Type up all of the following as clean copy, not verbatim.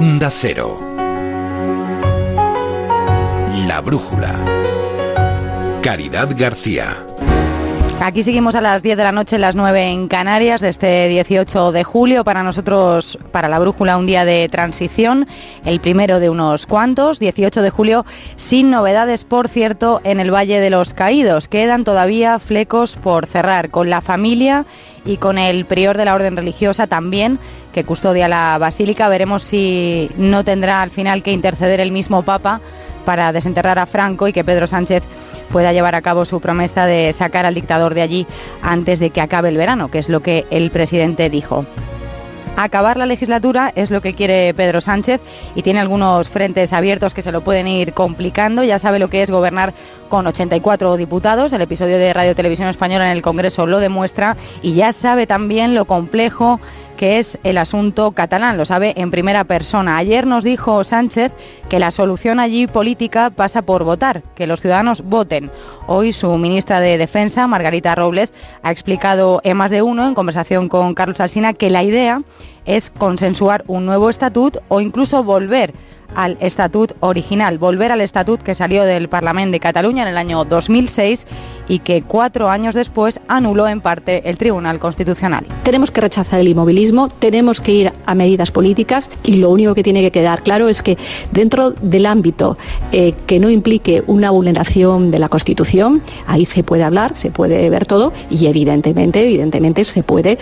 Onda Cero. La Brújula. Caridad García. Aquí seguimos a las 10 de la noche, las 9 en Canarias, de este 18 de julio. Para nosotros, para La Brújula, un día de transición, el primero de unos cuantos. 18 de julio, sin novedades, por cierto, en el Valle de los Caídos. Quedan todavía flecos por cerrar con la familia y con el prior de la orden religiosa también, que custodia la basílica. Veremos si no tendrá al final que interceder el mismo Papa para desenterrar a Franco y que Pedro Sánchez pueda llevar a cabo su promesa de sacar al dictador de allí antes de que acabe el verano, que es lo que el presidente dijo. Acabar la legislatura es lo que quiere Pedro Sánchez y tiene algunos frentes abiertos que se lo pueden ir complicando. Ya sabe lo que es gobernar con 84 diputados. El episodio de Radio Televisión Española en el Congreso lo demuestra, y ya sabe también lo complejo que es el asunto catalán, lo sabe en primera persona. Ayer nos dijo Sánchez que la solución allí política pasa por votar, que los ciudadanos voten. Hoy su ministra de Defensa, Margarita Robles, ha explicado en Más de Uno, en conversación con Carlos Alsina, que la idea es consensuar un nuevo estatut o incluso volver al estatut original, volver al estatut que salió del Parlament de Cataluña en el año 2006 y que 4 años después anuló en parte el Tribunal Constitucional. Tenemos que rechazar el inmovilismo, tenemos que ir a medidas políticas, y lo único que tiene que quedar claro es que dentro del ámbito que no implique una vulneración de la Constitución, ahí se puede hablar, se puede ver todo, y evidentemente se puede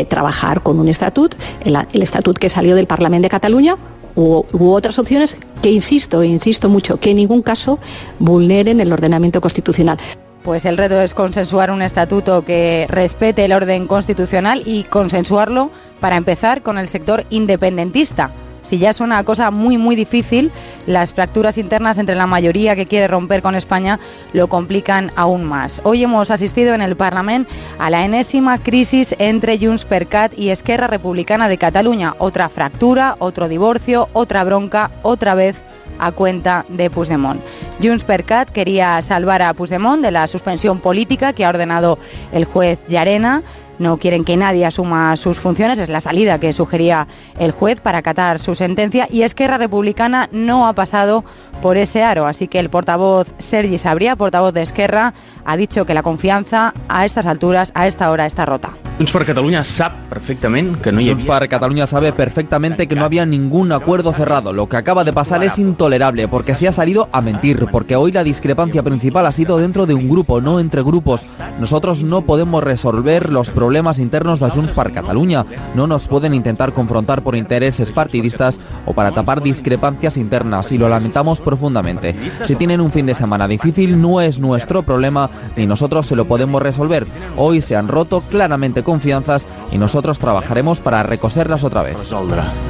trabajar con un estatut, el estatut que salió del Parlament de Cataluña, u otras opciones que, insisto mucho, que en ningún caso vulneren el ordenamiento constitucional. Pues el reto es consensuar un estatuto que respete el orden constitucional y consensuarlo, para empezar, con el sector independentista. Si ya es una cosa muy difícil, las fracturas internas entre la mayoría que quiere romper con España lo complican aún más. Hoy hemos asistido en el Parlament a la enésima crisis entre JxCat y Esquerra Republicana de Cataluña. Otra fractura, otro divorcio, otra bronca, otra vez a cuenta de Puigdemont. JxCat quería salvar a Puigdemont de la suspensión política que ha ordenado el juez Llarena. No quieren que nadie asuma sus funciones, es la salida que sugería el juez para acatar su sentencia, y Esquerra Republicana no ha pasado por ese aro, así que el portavoz Sergi Sabrià, portavoz de Esquerra, ha dicho que la confianza a estas alturas, a esta hora, está rota. Junts per Catalunya sabe perfectamente que no hay... Junts per Catalunya sabe perfectamente que no había ningún acuerdo cerrado. Lo que acaba de pasar es intolerable, porque se ha salido a mentir, porque hoy la discrepancia principal ha sido dentro de un grupo, no entre grupos. Nosotros no podemos resolver los problemas internos de Junts per Catalunya. No nos pueden intentar confrontar por intereses partidistas o para tapar discrepancias internas, y lo lamentamos profundamente. Si tienen un fin de semana difícil, no es nuestro problema, ni nosotros se lo podemos resolver. Hoy se han roto claramente confianzas y nosotros trabajaremos para recoserlas otra vez.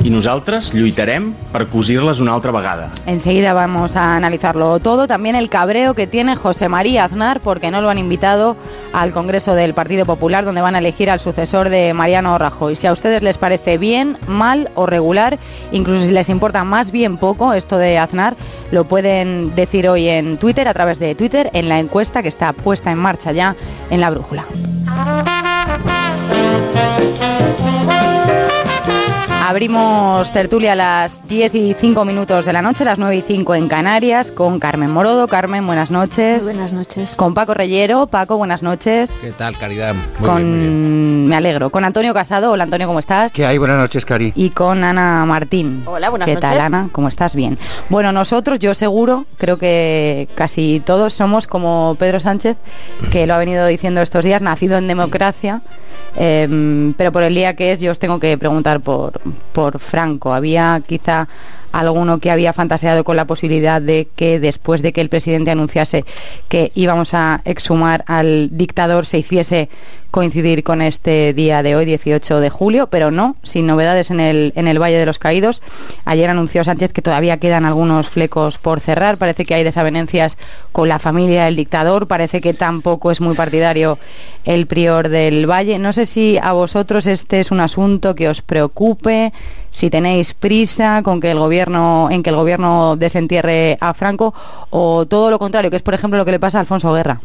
Y nosaltres lluitarem per cosir-les una altra vegada. Enseguida vamos a analizarlo todo, también el cabreo que tiene José María Aznar porque no lo han invitado al Congreso del Partido Popular, donde van a elegir al sucesor de Mariano Rajoy. Si a ustedes les parece bien, mal o regular, incluso si les importa más bien poco esto de Aznar, lo pueden decir hoy en Twitter, a través de Twitter, en la encuesta que está puesta en marcha ya en La Brújula. Abrimos tertulia a las 10:05 de la noche, las 9:05 en Canarias, con Carmen Morodo. Carmen, buenas noches. Muy buenas noches. Con Paco Reyero. Paco, buenas noches. ¿Qué tal, Caridad? Muy bien. Me alegro. Con Antonio Casado. Hola, Antonio, ¿cómo estás? ¿Qué hay? Buenas noches, Cari. Y con Ana Martín. Hola, buenas noches. ¿Qué tal, Ana? ¿Cómo estás? Bien. Bueno, nosotros, yo seguro, creo que casi todos somos como Pedro Sánchez, que lo ha venido diciendo estos días, nacido en democracia. Pero por el día que es, yo os tengo que preguntar por Franco. Había quizá alguno que había fantaseado con la posibilidad de que después de que el presidente anunciase que íbamos a exhumar al dictador se hiciese coincidir con este día de hoy, 18 de julio, pero no, sin novedades en el Valle de los Caídos. Ayer anunció Sánchez que todavía quedan algunos flecos por cerrar, parece que hay desavenencias con la familia del dictador, parece que tampoco es muy partidario el prior del Valle. No sé si a vosotros este es un asunto que os preocupe, si tenéis prisa en que el gobierno desentierre a Franco, o todo lo contrario, que es por ejemplo lo que le pasa a Alfonso Guerra.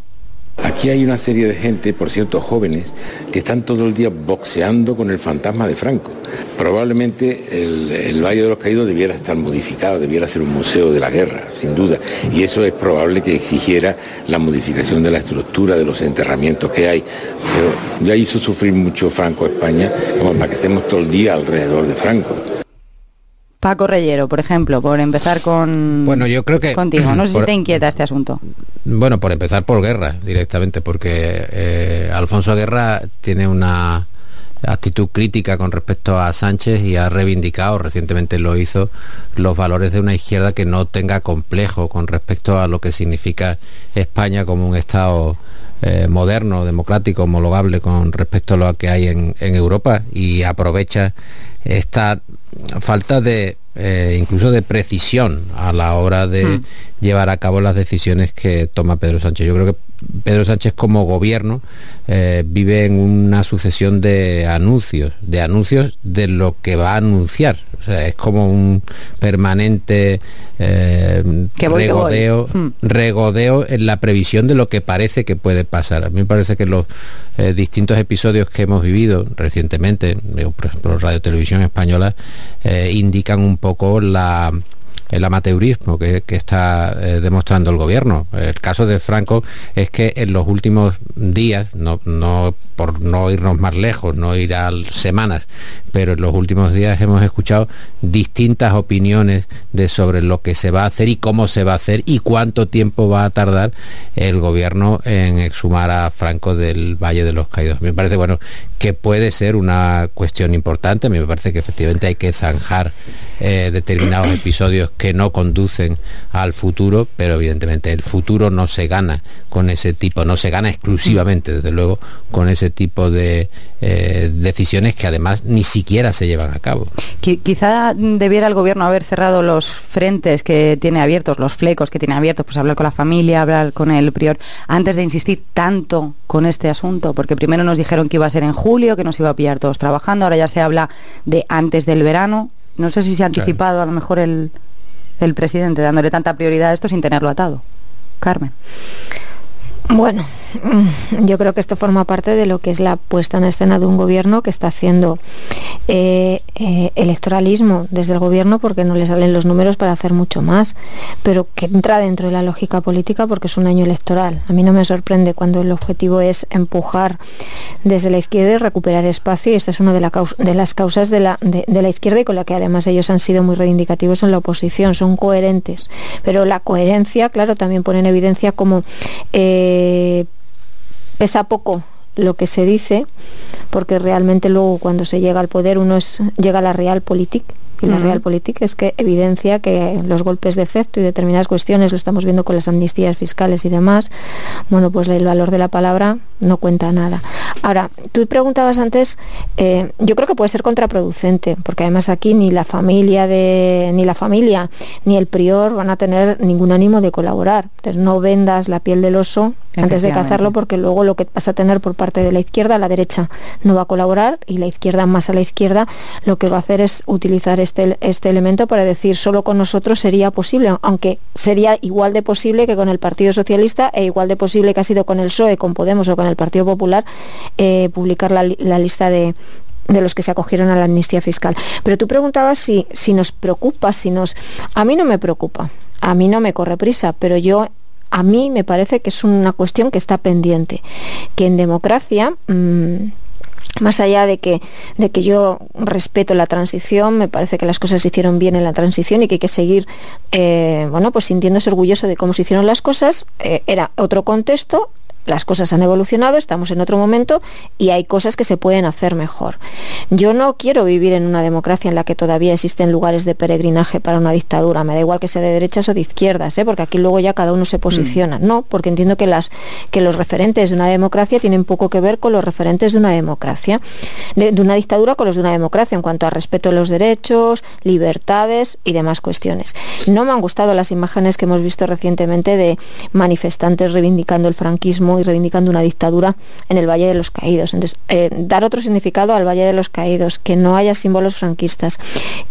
Aquí hay una serie de gente, por cierto, jóvenes, que están todo el día boxeando con el fantasma de Franco. Probablemente el Valle de los Caídos debiera estar modificado, debiera ser un museo de la guerra, sin duda. Y eso es probable que exigiera la modificación de la estructura, de los enterramientos que hay. Pero ya hizo sufrir mucho Franco a España, como para que estemos todo el día alrededor de Franco. Paco Reyero, por ejemplo, por empezar con... Bueno, yo creo que... Contigo, no sé si te inquieta este asunto. Bueno, por empezar por Guerra, directamente, porque Alfonso Guerra tiene una actitud crítica con respecto a Sánchez y ha reivindicado, recientemente lo hizo, los valores de una izquierda que no tenga complejo con respecto a lo que significa España como un Estado moderno, democrático, homologable con respecto a lo que hay en Europa, y aprovecha esta falta de incluso de precisión a la hora de llevar a cabo las decisiones que toma Pedro Sánchez. Yo creo que Pedro Sánchez como gobierno vive en una sucesión de anuncios de lo que va a anunciar. O sea, es como un permanente regodeo en la previsión de lo que parece que puede pasar. A mí me parece que los distintos episodios que hemos vivido recientemente, por ejemplo Radio Televisión Española, indican un poco el amateurismo que está demostrando el gobierno. El caso de Franco es que en los últimos días, no por no irnos más lejos, no ir a semanas, pero en los últimos días hemos escuchado distintas opiniones sobre lo que se va a hacer y cómo se va a hacer y cuánto tiempo va a tardar el gobierno en exhumar a Franco del Valle de los Caídos. Me parece, bueno, que puede ser una cuestión importante. A mí me parece que efectivamente hay que zanjar determinados episodios que no conducen al futuro, pero evidentemente el futuro no se gana con ese tipo, no se gana exclusivamente, desde luego, con ese tipo de decisiones que además ni siquiera se llevan a cabo. Quizá debiera el gobierno haber cerrado los frentes que tiene abiertos, los flecos que tiene abiertos, pues hablar con la familia, hablar con el prior, antes de insistir tanto con este asunto, porque primero nos dijeron que iba a ser en julio, que nos iba a pillar todos trabajando, ahora ya se habla de antes del verano. No sé si se ha anticipado, claro, a lo mejor el presidente dándole tanta prioridad a esto sin tenerlo atado. Carmen. Bueno, yo creo que esto forma parte de lo que es la puesta en escena de un gobierno que está haciendo electoralismo desde el gobierno, porque no le salen los números para hacer mucho más, pero que entra dentro de la lógica política porque es un año electoral. A mí no me sorprende cuando el objetivo es empujar desde la izquierda y recuperar espacio, y esta es una de las causas de la izquierda, y con la que además ellos han sido muy reivindicativos en la oposición. Son coherentes, pero la coherencia, claro, también pone en evidencia como pesa poco lo que se dice, porque realmente luego cuando se llega al poder llega a la realpolitik, y la realpolitik es que evidencia que los golpes de efecto y determinadas cuestiones, lo estamos viendo con las amnistías fiscales y demás, bueno, pues el valor de la palabra no cuenta nada. Ahora, tú preguntabas antes, yo creo que puede ser contraproducente, porque además aquí ni la familia ni el prior van a tener ningún ánimo de colaborar. Entonces no vendas la piel del oso antes de cazarlo, porque luego lo que vas a tener por parte de la izquierda, la derecha no va a colaborar, y la izquierda, más a la izquierda, lo que va a hacer es utilizar este elemento para decir solo con nosotros sería posible, aunque sería igual de posible que con el Partido Socialista e igual de posible que ha sido con el PSOE, con Podemos o con el Partido Popular, publicar la lista de los que se acogieron a la amnistía fiscal. Pero tú preguntabas si nos preocupa, a mí no me preocupa, a mí no me corre prisa, pero a mí me parece que es una cuestión que está pendiente, que en democracia, más allá de que yo respeto la transición, me parece que las cosas se hicieron bien en la transición y que hay que seguir pues sintiéndose orgulloso de cómo se hicieron las cosas. Era otro contexto, las cosas han evolucionado, estamos en otro momento y hay cosas que se pueden hacer mejor. Yo no quiero vivir en una democracia en la que todavía existen lugares de peregrinaje para una dictadura. Me da igual que sea de derechas o de izquierdas, porque aquí luego ya cada uno se posiciona. No, porque entiendo que los referentes de una democracia tienen poco que ver con los referentes de una democracia, de una dictadura con los de una democracia, en cuanto a respeto de los derechos, libertades y demás cuestiones. No me han gustado las imágenes que hemos visto recientemente de manifestantes reivindicando el franquismo y reivindicando una dictadura en el Valle de los Caídos. Entonces, dar otro significado al Valle de los Caídos, que no haya símbolos franquistas,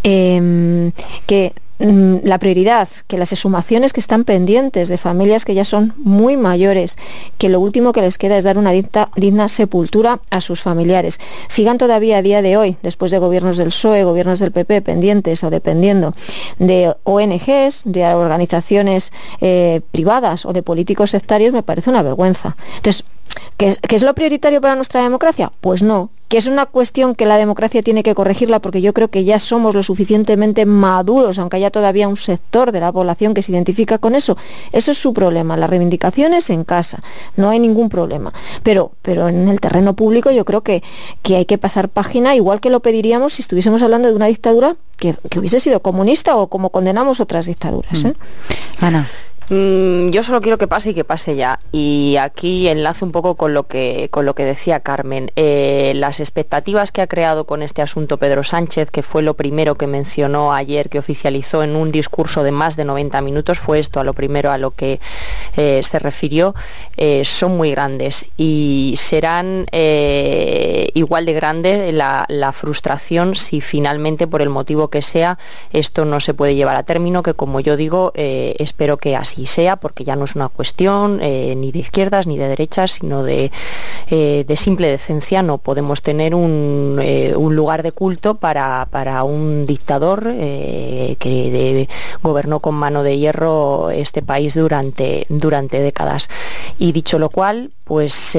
que la prioridad, que las exhumaciones que están pendientes de familias que ya son muy mayores, que lo último que les queda es dar una digna sepultura a sus familiares. Sigan todavía a día de hoy, después de gobiernos del PSOE, gobiernos del PP, pendientes o dependiendo de ONGs, de organizaciones privadas o de políticos sectarios, me parece una vergüenza. Entonces, ¿qué es lo prioritario para nuestra democracia? Pues no. ¿Que es una cuestión que la democracia tiene que corregirla? Porque yo creo que ya somos lo suficientemente maduros, aunque haya todavía un sector de la población que se identifica con eso. Eso es su problema. Las reivindicaciones en casa, no hay ningún problema. Pero en el terreno público yo creo que hay que pasar página, igual que lo pediríamos si estuviésemos hablando de una dictadura que hubiese sido comunista o como condenamos otras dictaduras. Ana. Yo solo quiero que pase y que pase ya. Y aquí enlazo un poco con lo que decía Carmen. Las expectativas que ha creado con este asunto Pedro Sánchez, que fue lo primero que mencionó ayer, que oficializó en un discurso de más de 90 minutos, fue esto a lo primero a lo que se refirió, son muy grandes y serán igual de grande la frustración si finalmente, por el motivo que sea, esto no se puede llevar a término, que como yo digo, espero que así sea, porque ya no es una cuestión ni de izquierdas ni de derechas, sino de simple decencia. No podemos tener un lugar de culto para un dictador que gobernó con mano de hierro este país durante décadas. Y dicho lo cual, pues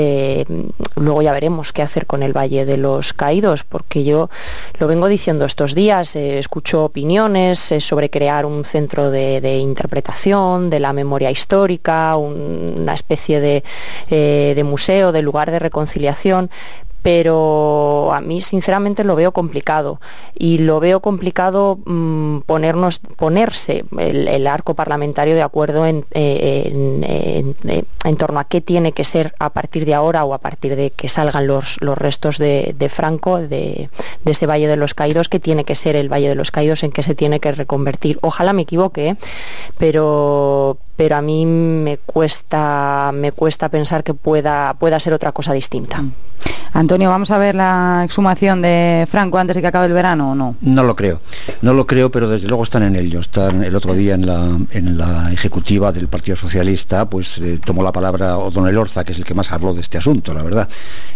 luego ya veremos qué hacer con el Valle de los Caídos, porque yo lo vengo diciendo estos días, escucho opiniones sobre crear un centro de interpretación de la memoria histórica, una especie de museo, de lugar de reconciliación, pero a mí sinceramente lo veo complicado, y lo veo complicado ponerse el arco parlamentario de acuerdo en torno a qué tiene que ser a partir de ahora o a partir de que salgan los restos de Franco, de ese Valle de los Caídos, qué tiene que ser el Valle de los Caídos, en qué se tiene que reconvertir. Ojalá me equivoque, pero a mí me cuesta pensar que pueda ser otra cosa distinta. Antonio, ¿vamos a ver la exhumación de Franco antes de que acabe el verano o no? No lo creo, pero desde luego están en ello. Están el otro día en la ejecutiva del Partido Socialista, pues tomó la palabra O'Donnell Orza, que es el que más habló de este asunto, la verdad,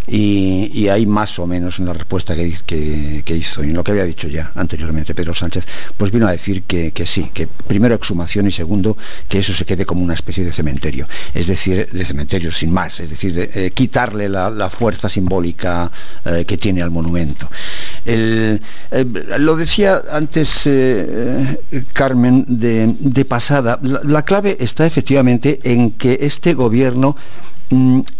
y hay más o menos en la respuesta que hizo, y en lo que había dicho ya anteriormente Pedro Sánchez, pues vino a decir que sí, que primero exhumación y segundo que eso se quede como una especie de cementerio, es decir, de cementerio sin más, es decir, quitarle la fuerza simbólica que tiene al monumento. Lo decía antes Carmen de pasada, la clave está efectivamente en que este gobierno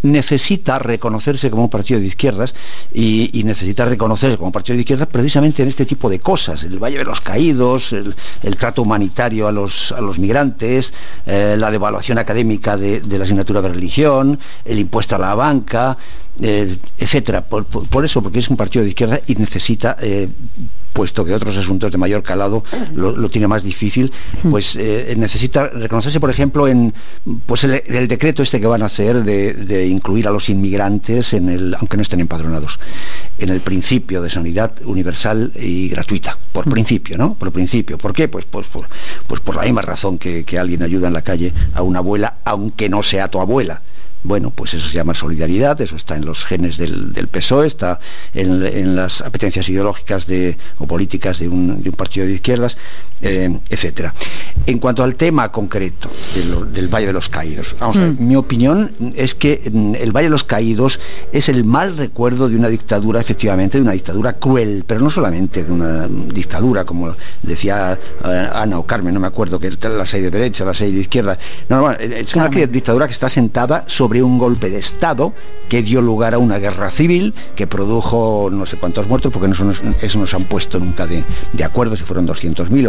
necesita reconocerse como un partido de izquierdas y necesita reconocerse como un partido de izquierdas precisamente en este tipo de cosas: el Valle de los Caídos, el trato humanitario a los migrantes, la devaluación académica de la asignatura de religión, el impuesto a la banca, etcétera. Por eso, porque es un partido de izquierda y necesita, puesto que otros asuntos de mayor calado lo tiene más difícil, pues necesita reconocerse, por ejemplo, en el decreto este que van a hacer de incluir a los inmigrantes aunque no estén empadronados, en el principio de sanidad universal y gratuita, por principio, ¿no? Por principio. ¿Por qué? Pues por la misma razón que alguien ayuda en la calle a una abuela, aunque no sea tu abuela. Bueno, pues eso se llama solidaridad, eso está en los genes del PSOE, está en las apetencias ideológicas o políticas de un partido de izquierdas, etcétera. En cuanto al tema concreto del Valle de los Caídos, vamos a ver, mi opinión es que el Valle de los Caídos es el mal recuerdo de una dictadura, efectivamente, de una dictadura cruel, pero no solamente de una dictadura, como decía Ana o Carmen, no me acuerdo, que las hay de derecha, las hay de izquierda. No, es una dictadura que está sentada sobre un golpe de Estado que dio lugar a una guerra civil que produjo no sé cuántos muertos, porque eso no se han puesto nunca de acuerdo si fueron 200.000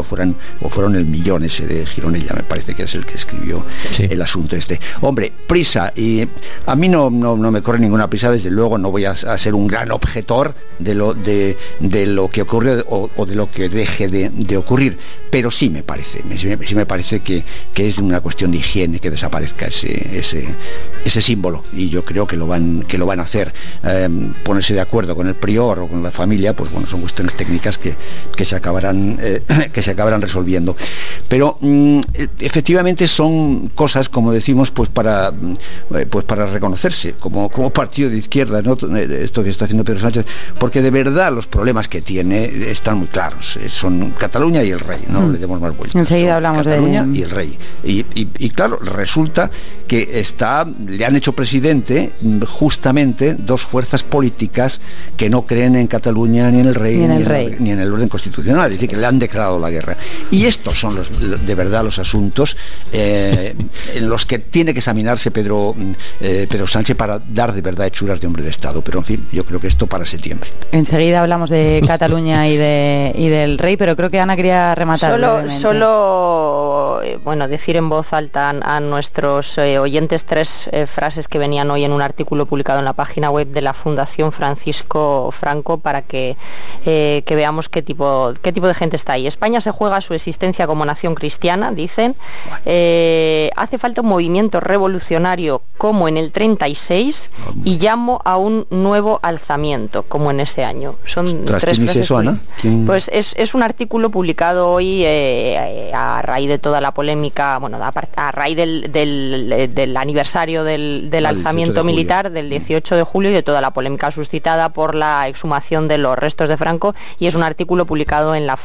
o fueron el millón ese de Gironella, me parece que es el que escribió el asunto este. Hombre, prisa, y a mí no me corre ninguna prisa, desde luego no voy a ser un gran objetor de lo que ocurre o de lo que deje de ocurrir, pero sí me parece que es una cuestión de higiene que desaparezca ese ese símbolo, y yo creo que lo van a hacer. Ponerse de acuerdo con el prior o con la familia, pues bueno, son cuestiones técnicas que se acabarán resolviendo. Pero efectivamente son cosas, como decimos, pues para reconocerse como partido de izquierda, ¿no? Esto que está haciendo Pedro Sánchez, porque de verdad los problemas que tiene están muy claros. Son Cataluña y el rey, no le demos más vueltas. Enseguida hablamos Cataluña y el rey. Y claro, resulta que le han hecho presidente justamente dos fuerzas políticas que no creen en Cataluña ni en el rey ni en el orden constitucional, es decir, que le han declarado la guerra. Y estos son de verdad los asuntos en los que tiene que examinarse Pedro Sánchez para dar de verdad hechuras de hombre de Estado. Pero en fin, yo creo que esto para septiembre. Enseguida hablamos de Cataluña y del rey, pero creo que Ana quería rematar. Solo decir en voz alta a nuestros oyentes tres frases que venían hoy en un artículo publicado en la página web de la Fundación Francisco Franco, para que veamos qué tipo de gente está ahí. España se juega su existencia como nación cristiana, dicen. Hace falta un movimiento revolucionario como en el 36 y llamo a un nuevo alzamiento como en ese año. Son tres frases. Eso, Ana? Pues es un artículo publicado hoy a raíz de toda la polémica, a raíz del aniversario del alzamiento militar del 18 de julio y de toda la polémica suscitada por la exhumación de los restos de Franco, y es un artículo publicado en la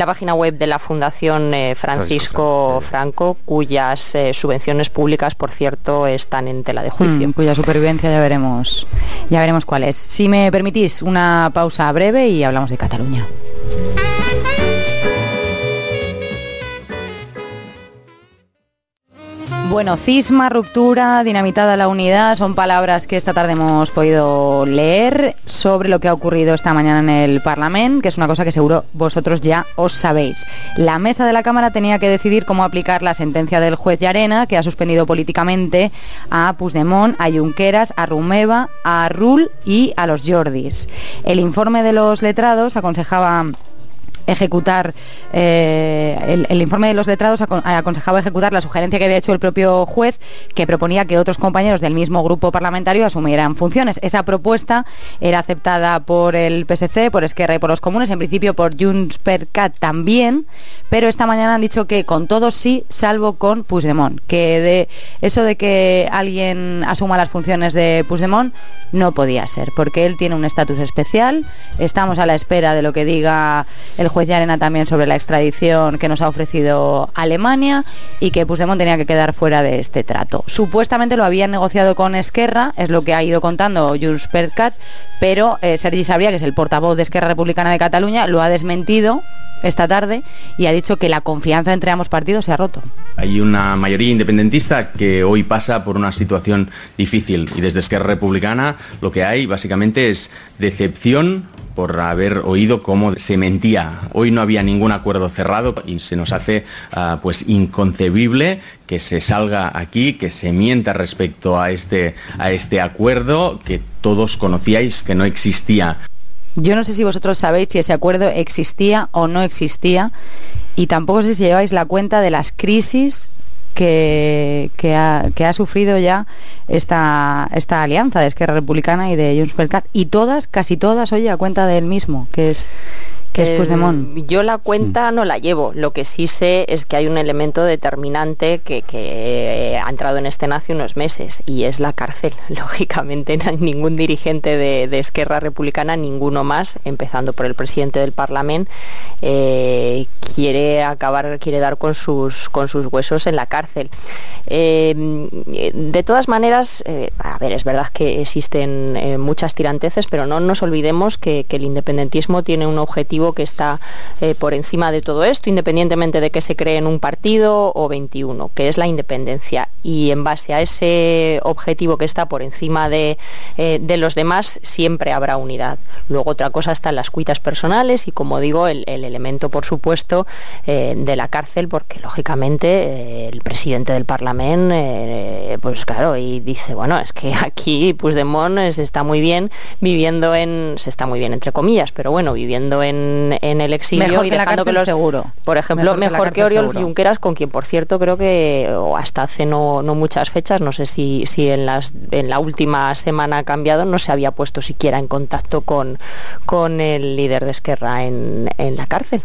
página web de la Fundación Francisco Franco, cuyas subvenciones públicas, por cierto, están en tela de juicio. Cuya supervivencia ya veremos cuál es. Si me permitís, una pausa breve y hablamos de Cataluña. Bueno, cisma, ruptura, dinamitada la unidad, son palabras que esta tarde hemos podido leer sobre lo que ha ocurrido esta mañana en el Parlamento, que es una cosa que seguro vosotros ya os sabéis. La mesa de la Cámara tenía que decidir cómo aplicar la sentencia del juez Llarena, que ha suspendido políticamente a Puigdemont, a Junqueras, a Romeva, a Rull y a los Jordis. El informe de los letrados aconsejaba ejecutar el informe de los letrados aconsejaba ejecutar la sugerencia que había hecho el propio juez, que proponía que otros compañeros del mismo grupo parlamentario asumieran funciones. Esa propuesta era aceptada por el PSC, por Esquerra y por los comunes, en principio por Junts per Cat también, pero esta mañana han dicho que con todos sí, salvo con Puigdemont, que de eso de que alguien asuma las funciones de Puigdemont no podía ser, porque él tiene un estatus especial. Estamos a la espera de lo que diga el juez Llarena también sobre la extradición que nos ha ofrecido Alemania, y que Puigdemont tenía que quedar fuera de este trato. Supuestamente lo habían negociado con Esquerra, es lo que ha ido contando Junts per Cat, pero Sergi Sabrià, que es el portavoz de Esquerra Republicana de Cataluña, lo ha desmentido esta tarde y ha dicho que la confianza entre ambos partidos se ha roto. Hay una mayoría independentista que hoy pasa por una situación difícil, y desde Esquerra Republicana lo que hay básicamente es decepción por haber oído cómo se mentía. Hoy no había ningún acuerdo cerrado y se nos hace pues inconcebible que se salga aquí, que se mienta respecto a este acuerdo que todos conocíais que no existía. Yo no sé si vosotros sabéis si ese acuerdo existía o no existía, y tampoco sé si lleváis la cuenta de las crisis que ha sufrido ya esta alianza de Esquerra Republicana y de Junts per Cat, y casi todas, oye, a cuenta del mismo, que es Puigdemont. Yo la cuenta no la llevo. Lo que sí sé es que hay un elemento determinante que ha entrado en escena hace unos meses, y es la cárcel. Lógicamente ningún dirigente de Esquerra Republicana, ninguno más, empezando por el presidente del Parlamento, quiere dar con sus huesos en la cárcel. De todas maneras, es verdad que existen muchas tiranteces, pero no nos olvidemos que el independentismo tiene un objetivo que está por encima de todo esto, independientemente de que se cree en un partido o 21, que es la independencia, y en base a ese objetivo que está por encima de los demás siempre habrá unidad. Luego otra cosa están las cuitas personales y, como digo, el elemento, por supuesto, de la cárcel, porque lógicamente el presidente del Parlamento pues claro, y dice, bueno, es que aquí Puigdemont se está muy bien entre comillas, pero bueno, viviendo en en el exilio mejor y que dejando la cárcel, seguro. Por ejemplo, mejor que Oriol seguro. Junqueras, con quien por cierto creo que o hasta hace no muchas fechas, no sé si en la última semana ha cambiado, no se había puesto siquiera en contacto con el líder de Esquerra en la cárcel.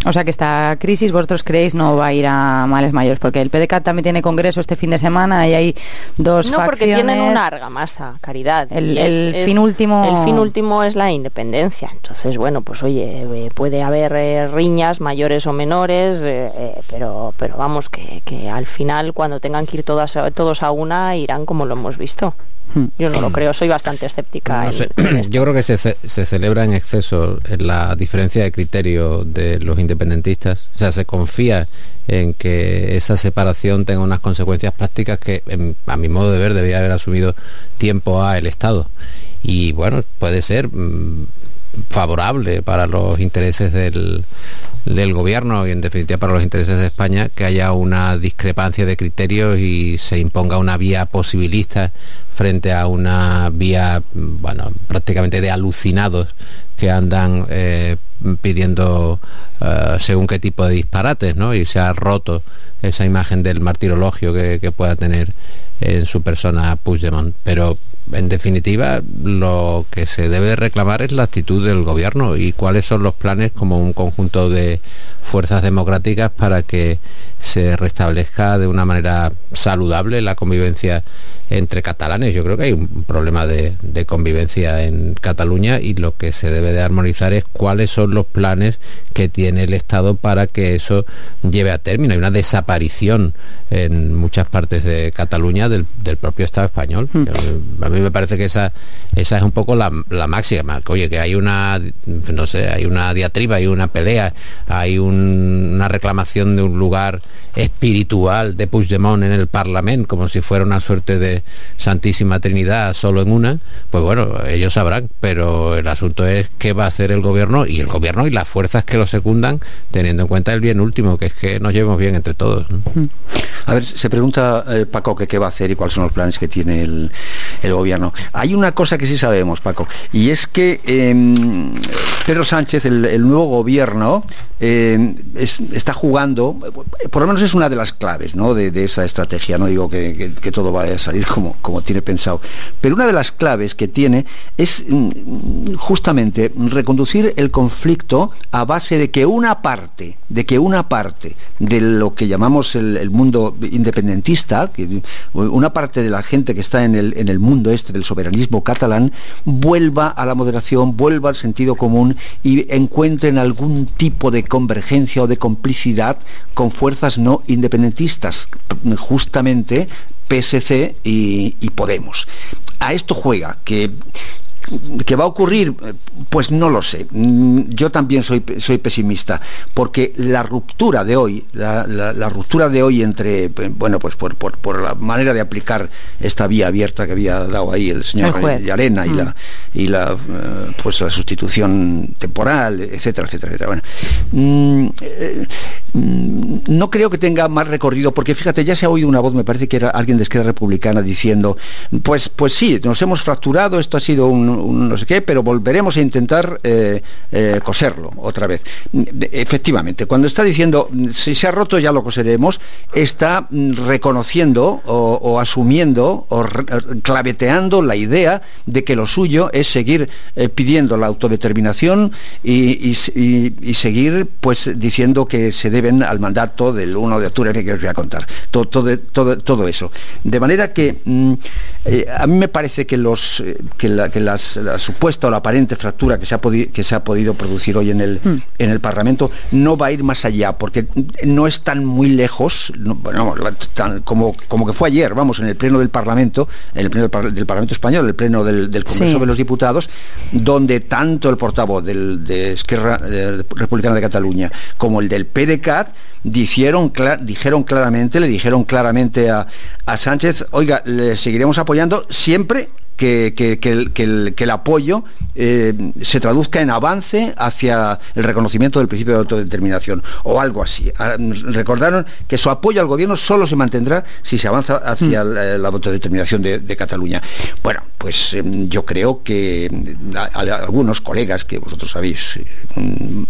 O sea que esta crisis, vosotros creéis, no va a ir a males mayores, porque el PDeCAT también tiene congreso este fin de semana y hay dos facciones. No, porque tienen una argamasa, Caridad. El fin último es la independencia. Entonces, bueno, pues oye, puede haber riñas mayores o menores, pero vamos, que al final, cuando tengan que ir todos a una, irán como lo hemos visto. Yo no lo creo, soy bastante escéptica. No sé. Yo creo que se celebra en exceso la diferencia de criterio de los independentistas. O sea, se confía en que esa separación tenga unas consecuencias prácticas que, a mi modo de ver, debía haber asumido tiempo a el Estado. Y bueno, puede ser favorable para los intereses del gobierno y en definitiva para los intereses de España que haya una discrepancia de criterios y se imponga una vía posibilista frente a una vía, bueno, prácticamente de alucinados que andan pidiendo según qué tipo de disparates, ¿no? Y se ha roto esa imagen del martirologio que pueda tener en su persona Puigdemont. Pero en definitiva, lo que se debe reclamar es la actitud del gobierno y cuáles son los planes como un conjunto de fuerzas democráticas para que se restablezca de una manera saludable la convivencia entre catalanes. Yo creo que hay un problema de convivencia en Cataluña y lo que se debe de armonizar es cuáles son los planes que tiene el Estado para que eso lleve a término. Hay una desaparición en muchas partes de Cataluña del propio Estado español. A mí me parece que esa es un poco la máxima. Oye, que hay una diatriba, hay una pelea, hay una reclamación de un lugar espiritual de Puigdemont en el Parlamento, como si fuera una suerte de Santísima Trinidad solo en una, pues bueno, ellos sabrán, pero el asunto es qué va a hacer el gobierno y las fuerzas que lo secundan, teniendo en cuenta el bien último, que es que nos llevemos bien entre todos, ¿no? A ver, se pregunta Paco que qué va a hacer y cuáles son los planes que tiene el gobierno. Hay una cosa que sí sabemos, Paco, y es que Pedro Sánchez, el nuevo gobierno, está jugando, por lo menos es una de las claves, ¿no?, de esa estrategia. No digo que todo vaya a salir como tiene pensado, pero una de las claves que tiene es justamente reconducir el conflicto a base de que una parte de lo que llamamos el mundo independentista, una parte de la gente que está en el mundo este del soberanismo catalán, vuelva a la moderación, vuelva al sentido común y encuentren algún tipo de convergencia o de complicidad con fuerzas no independentistas, justamente PSC y Podemos. A esto juega, ¿qué va a ocurrir? Pues no lo sé. Yo también soy pesimista, porque la ruptura de hoy, la ruptura de hoy entre, bueno, pues por la manera de aplicar esta vía abierta que había dado ahí el señor Llarena y la sustitución temporal, etcétera, etcétera, etcétera. Bueno, no creo que tenga más recorrido, porque fíjate, ya se ha oído una voz, me parece que era alguien de Esquerra Republicana, diciendo, pues sí, nos hemos fracturado, esto ha sido un no sé qué, pero volveremos a intentar coserlo otra vez. Efectivamente, cuando está diciendo si se ha roto ya lo coseremos, está reconociendo o asumiendo o claveteando la idea de que lo suyo es seguir pidiendo la autodeterminación y seguir pues diciendo que se deben al mandato del 1 de octubre, que os voy a contar todo eso, de manera que a mí me parece que la supuesta o la aparente fractura que se ha podido producir hoy en el Parlamento no va a ir más allá, porque no están muy lejos, como que fue ayer, vamos, en el pleno del Parlamento, del Parlamento español, el pleno del Congreso de los Diputados, donde tanto el portavoz de Esquerra Republicana de Cataluña como el del PDeCAT le dijeron claramente a Sánchez, oiga, le seguiremos apoyando siempre que el apoyo se traduzca en avance hacia el reconocimiento del principio de autodeterminación o algo así. Recordaron que su apoyo al gobierno solo se mantendrá si se avanza hacia la autodeterminación de Cataluña. Bueno, pues yo creo que algunos colegas, que vosotros sabéis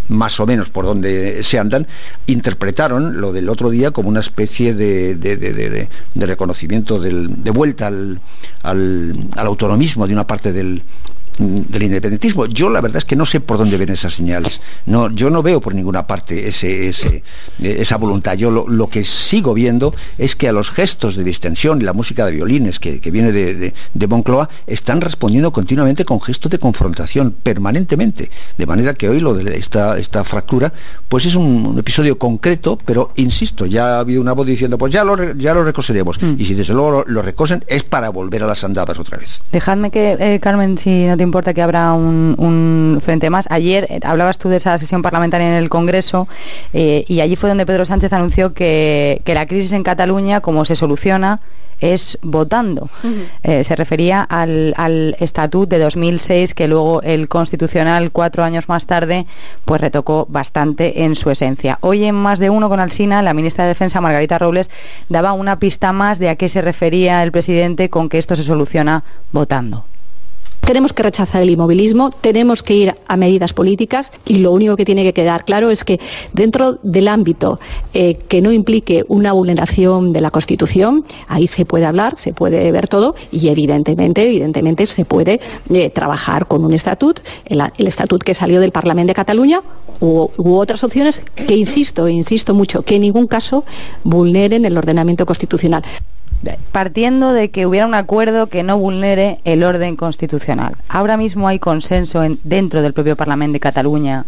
más o menos por dónde se andan, interpretaron lo del otro día como una especie de reconocimiento, de vuelta al autonomismo de una parte del independentismo. Yo la verdad es que no sé por dónde ven esas señales. Yo no veo por ninguna parte esa voluntad. Yo lo que sigo viendo es que a los gestos de distensión y la música de violines que viene de Moncloa están respondiendo continuamente con gestos de confrontación, permanentemente. De manera que hoy lo de esta fractura pues es un episodio concreto, pero insisto, ya ha habido una voz diciendo pues ya lo recoseremos. Y si desde luego lo recosen es para volver a las andadas otra vez. Dejadme que, Carmen, si no te importa, que habrá un frente más. Ayer hablabas tú de esa sesión parlamentaria en el Congreso y allí fue donde Pedro Sánchez anunció que la crisis en Cataluña, como se soluciona, es votando. Se refería al Estatut de 2006, que luego el Constitucional 4 años más tarde pues retocó bastante en su esencia. Hoy en Más de Uno con Alsina, la ministra de Defensa, Margarita Robles, daba una pista más de a qué se refería el presidente con que esto se soluciona votando. Tenemos que rechazar el inmovilismo, tenemos que ir a medidas políticas y lo único que tiene que quedar claro es que dentro del ámbito que no implique una vulneración de la Constitución, ahí se puede hablar, se puede ver todo y evidentemente se puede trabajar con un estatut, el estatut que salió del Parlamento de Cataluña u otras opciones que insisto mucho, que en ningún caso vulneren el ordenamiento constitucional. Partiendo de que hubiera un acuerdo que no vulnere el orden constitucional, ¿ahora mismo hay consenso dentro del propio Parlamento de Cataluña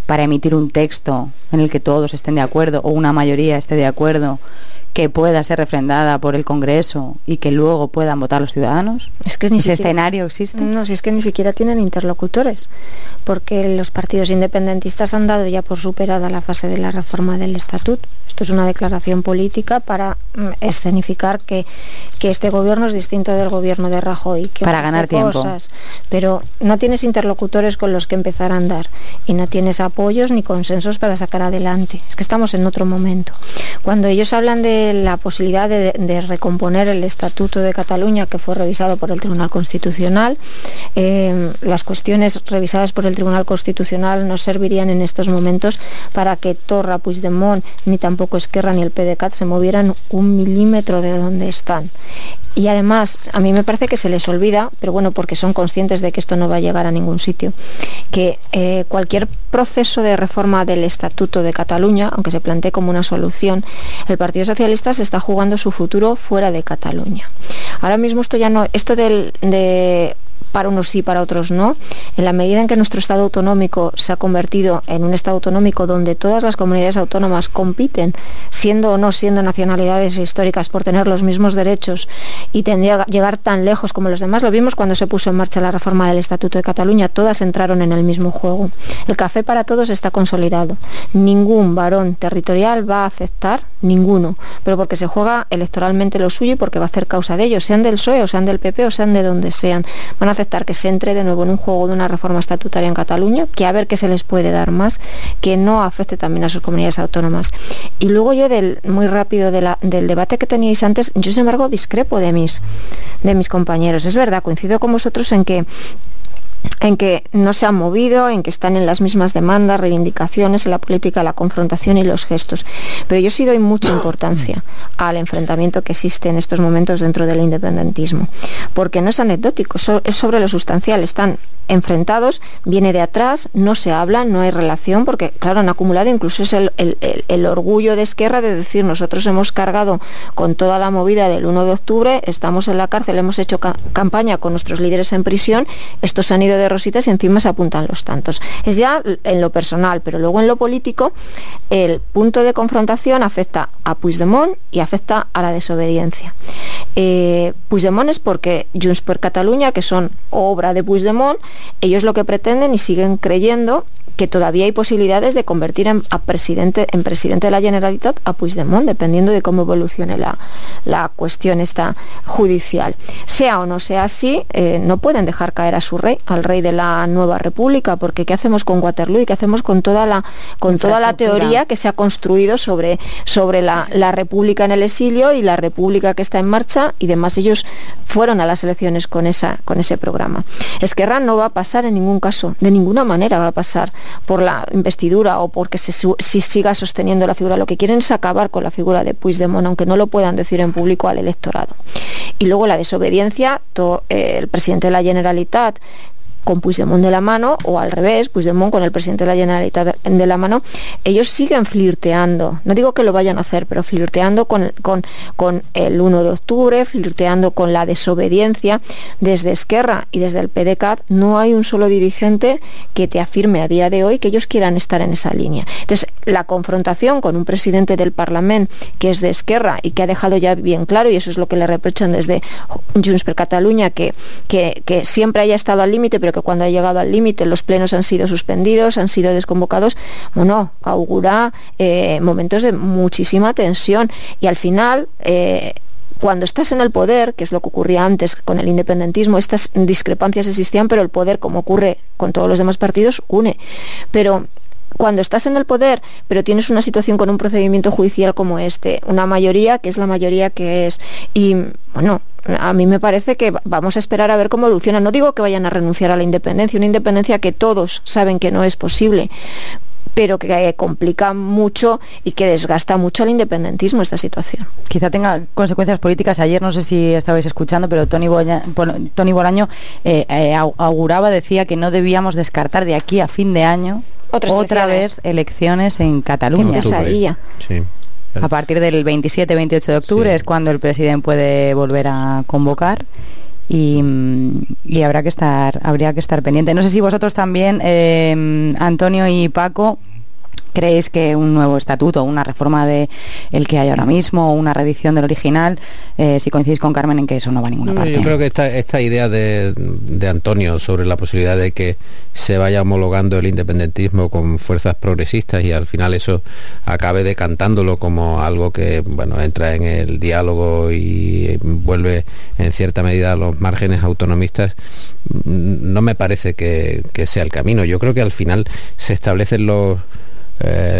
para emitir un texto en el que todos estén de acuerdo o una mayoría esté de acuerdo, que pueda ser refrendada por el Congreso y que luego puedan votar los ciudadanos? Es que ¿Ese escenario existe? No, si es que ni siquiera tienen interlocutores, porque los partidos independentistas han dado ya por superada la fase de la reforma del Estatuto. Esto es una declaración política para escenificar que este gobierno es distinto del gobierno de Rajoy, que para ganar tiempo. Pero no tienes interlocutores con los que empezar a andar y no tienes apoyos ni consensos para sacar adelante. Es que estamos en otro momento. Cuando ellos hablan de la posibilidad de recomponer el Estatuto de Cataluña, que fue revisado por el Tribunal Constitucional, las cuestiones revisadas por el Tribunal Constitucional no servirían en estos momentos para que Torra, Puigdemont, ni tampoco Esquerra ni el PDeCAT se movieran un milímetro de donde están. Y además, a mí me parece que se les olvida, pero bueno, porque son conscientes de que esto no va a llegar a ningún sitio, que cualquier proceso de reforma del Estatuto de Cataluña, aunque se plantee como una solución, el Partido Socialista se está jugando su futuro fuera de Cataluña. Ahora mismo esto ya no, esto de para unos sí, para otros no, en la medida en que nuestro Estado autonómico se ha convertido en un Estado autonómico donde todas las comunidades autónomas compiten, siendo o no siendo nacionalidades históricas, por tener los mismos derechos y llegar tan lejos como los demás. Lo vimos cuando se puso en marcha la reforma del Estatuto de Cataluña, todas entraron en el mismo juego. El café para todos está consolidado. Ningún varón territorial va a aceptar, ninguno, pero porque se juega electoralmente lo suyo y porque va a hacer causa de ellos, sean del PSOE o sean del PP o sean de donde sean. Van a aceptar que se entre de nuevo en un juego de una reforma estatutaria en Cataluña, que a ver qué se les puede dar más, que no afecte también a sus comunidades autónomas. Y luego yo, muy rápido, del debate que teníais antes, yo sin embargo discrepo de mis compañeros. Es verdad, coincido con vosotros en que no se han movido, en que están en las mismas demandas, reivindicaciones, en la política, la confrontación y los gestos. Pero yo sí doy mucha importancia al enfrentamiento que existe en estos momentos dentro del independentismo, porque no es anecdótico, es sobre lo sustancial. Están enfrentados, viene de atrás, no se hablan, no hay relación, porque claro, han acumulado, incluso es el orgullo de Esquerra de decir: nosotros hemos cargado con toda la movida del 1 de octubre, estamos en la cárcel, hemos hecho campaña con nuestros líderes en prisión, estos han ido vestido de rositas y encima se apuntan los tantos. Es ya en lo personal, pero luego en lo político el punto de confrontación afecta a Puigdemont y afecta a la desobediencia. Puigdemont es porque Junts per Catalunya, que son obra de Puigdemont, ellos lo que pretenden y siguen creyendo que todavía hay posibilidades de convertir en presidente de la Generalitat a Puigdemont, dependiendo de cómo evolucione la cuestión esta judicial. Sea o no sea así, no pueden dejar caer a su rey, al rey de la nueva república, porque ¿qué hacemos con Waterloo y qué hacemos con toda la teoría que se ha construido sobre la república en el exilio y la república que está en marcha? Y demás, ellos fueron a las elecciones con ese programa. Esquerra no va a pasar en ningún caso, de ninguna manera va a pasar por la investidura o porque se siga sosteniendo la figura. Lo que quieren es acabar con la figura de Puigdemont, aunque no lo puedan decir en público al electorado. Y luego la desobediencia, el presidente de la Generalitat con Puigdemont de la mano, o al revés, Puigdemont con el presidente de la Generalitat de la mano, ellos siguen flirteando, no digo que lo vayan a hacer, pero flirteando con el 1 de octubre, flirteando con la desobediencia. Desde Esquerra y desde el PDeCAT no hay un solo dirigente que te afirme a día de hoy que ellos quieran estar en esa línea. Entonces, la confrontación con un presidente del Parlamento que es de Esquerra y que ha dejado ya bien claro, y eso es lo que le reprochan desde Junts per Catalunya, que siempre haya estado al límite, pero que cuando ha llegado al límite los plenos han sido suspendidos, han sido desconvocados, bueno, augura momentos de muchísima tensión. Y al final, cuando estás en el poder, que es lo que ocurría antes con el independentismo, estas discrepancias existían, pero el poder, como ocurre con todos los demás partidos, une. Pero cuando estás en el poder, pero tienes una situación con un procedimiento judicial como este, una mayoría que es la mayoría que es, y bueno, a mí me parece que vamos a esperar a ver cómo evoluciona. No digo que vayan a renunciar a la independencia, una independencia que todos saben que no es posible, pero que complica mucho y que desgasta mucho al independentismo esta situación. Quizá tenga consecuencias políticas. Ayer, no sé si estabais escuchando, pero Toni Bolaño auguraba, decía que no debíamos descartar de aquí a fin de año otra vez elecciones en Cataluña. Qué pesadilla. Sí. A partir del 27-28 de octubre sí, es cuando el presidente puede volver a convocar y habría que estar pendiente. No sé si vosotros también, Antonio y Paco, ¿creéis que un nuevo estatuto, una reforma de el que hay ahora mismo, una reedición del original, si coincidís con Carmen en que eso no va a ninguna parte? Yo creo que esta idea de Antonio sobre la posibilidad de que se vaya homologando el independentismo con fuerzas progresistas y al final eso acabe decantándolo como algo que, bueno, entra en el diálogo y vuelve en cierta medida a los márgenes autonomistas, no me parece que sea el camino. Yo creo que al final se establecen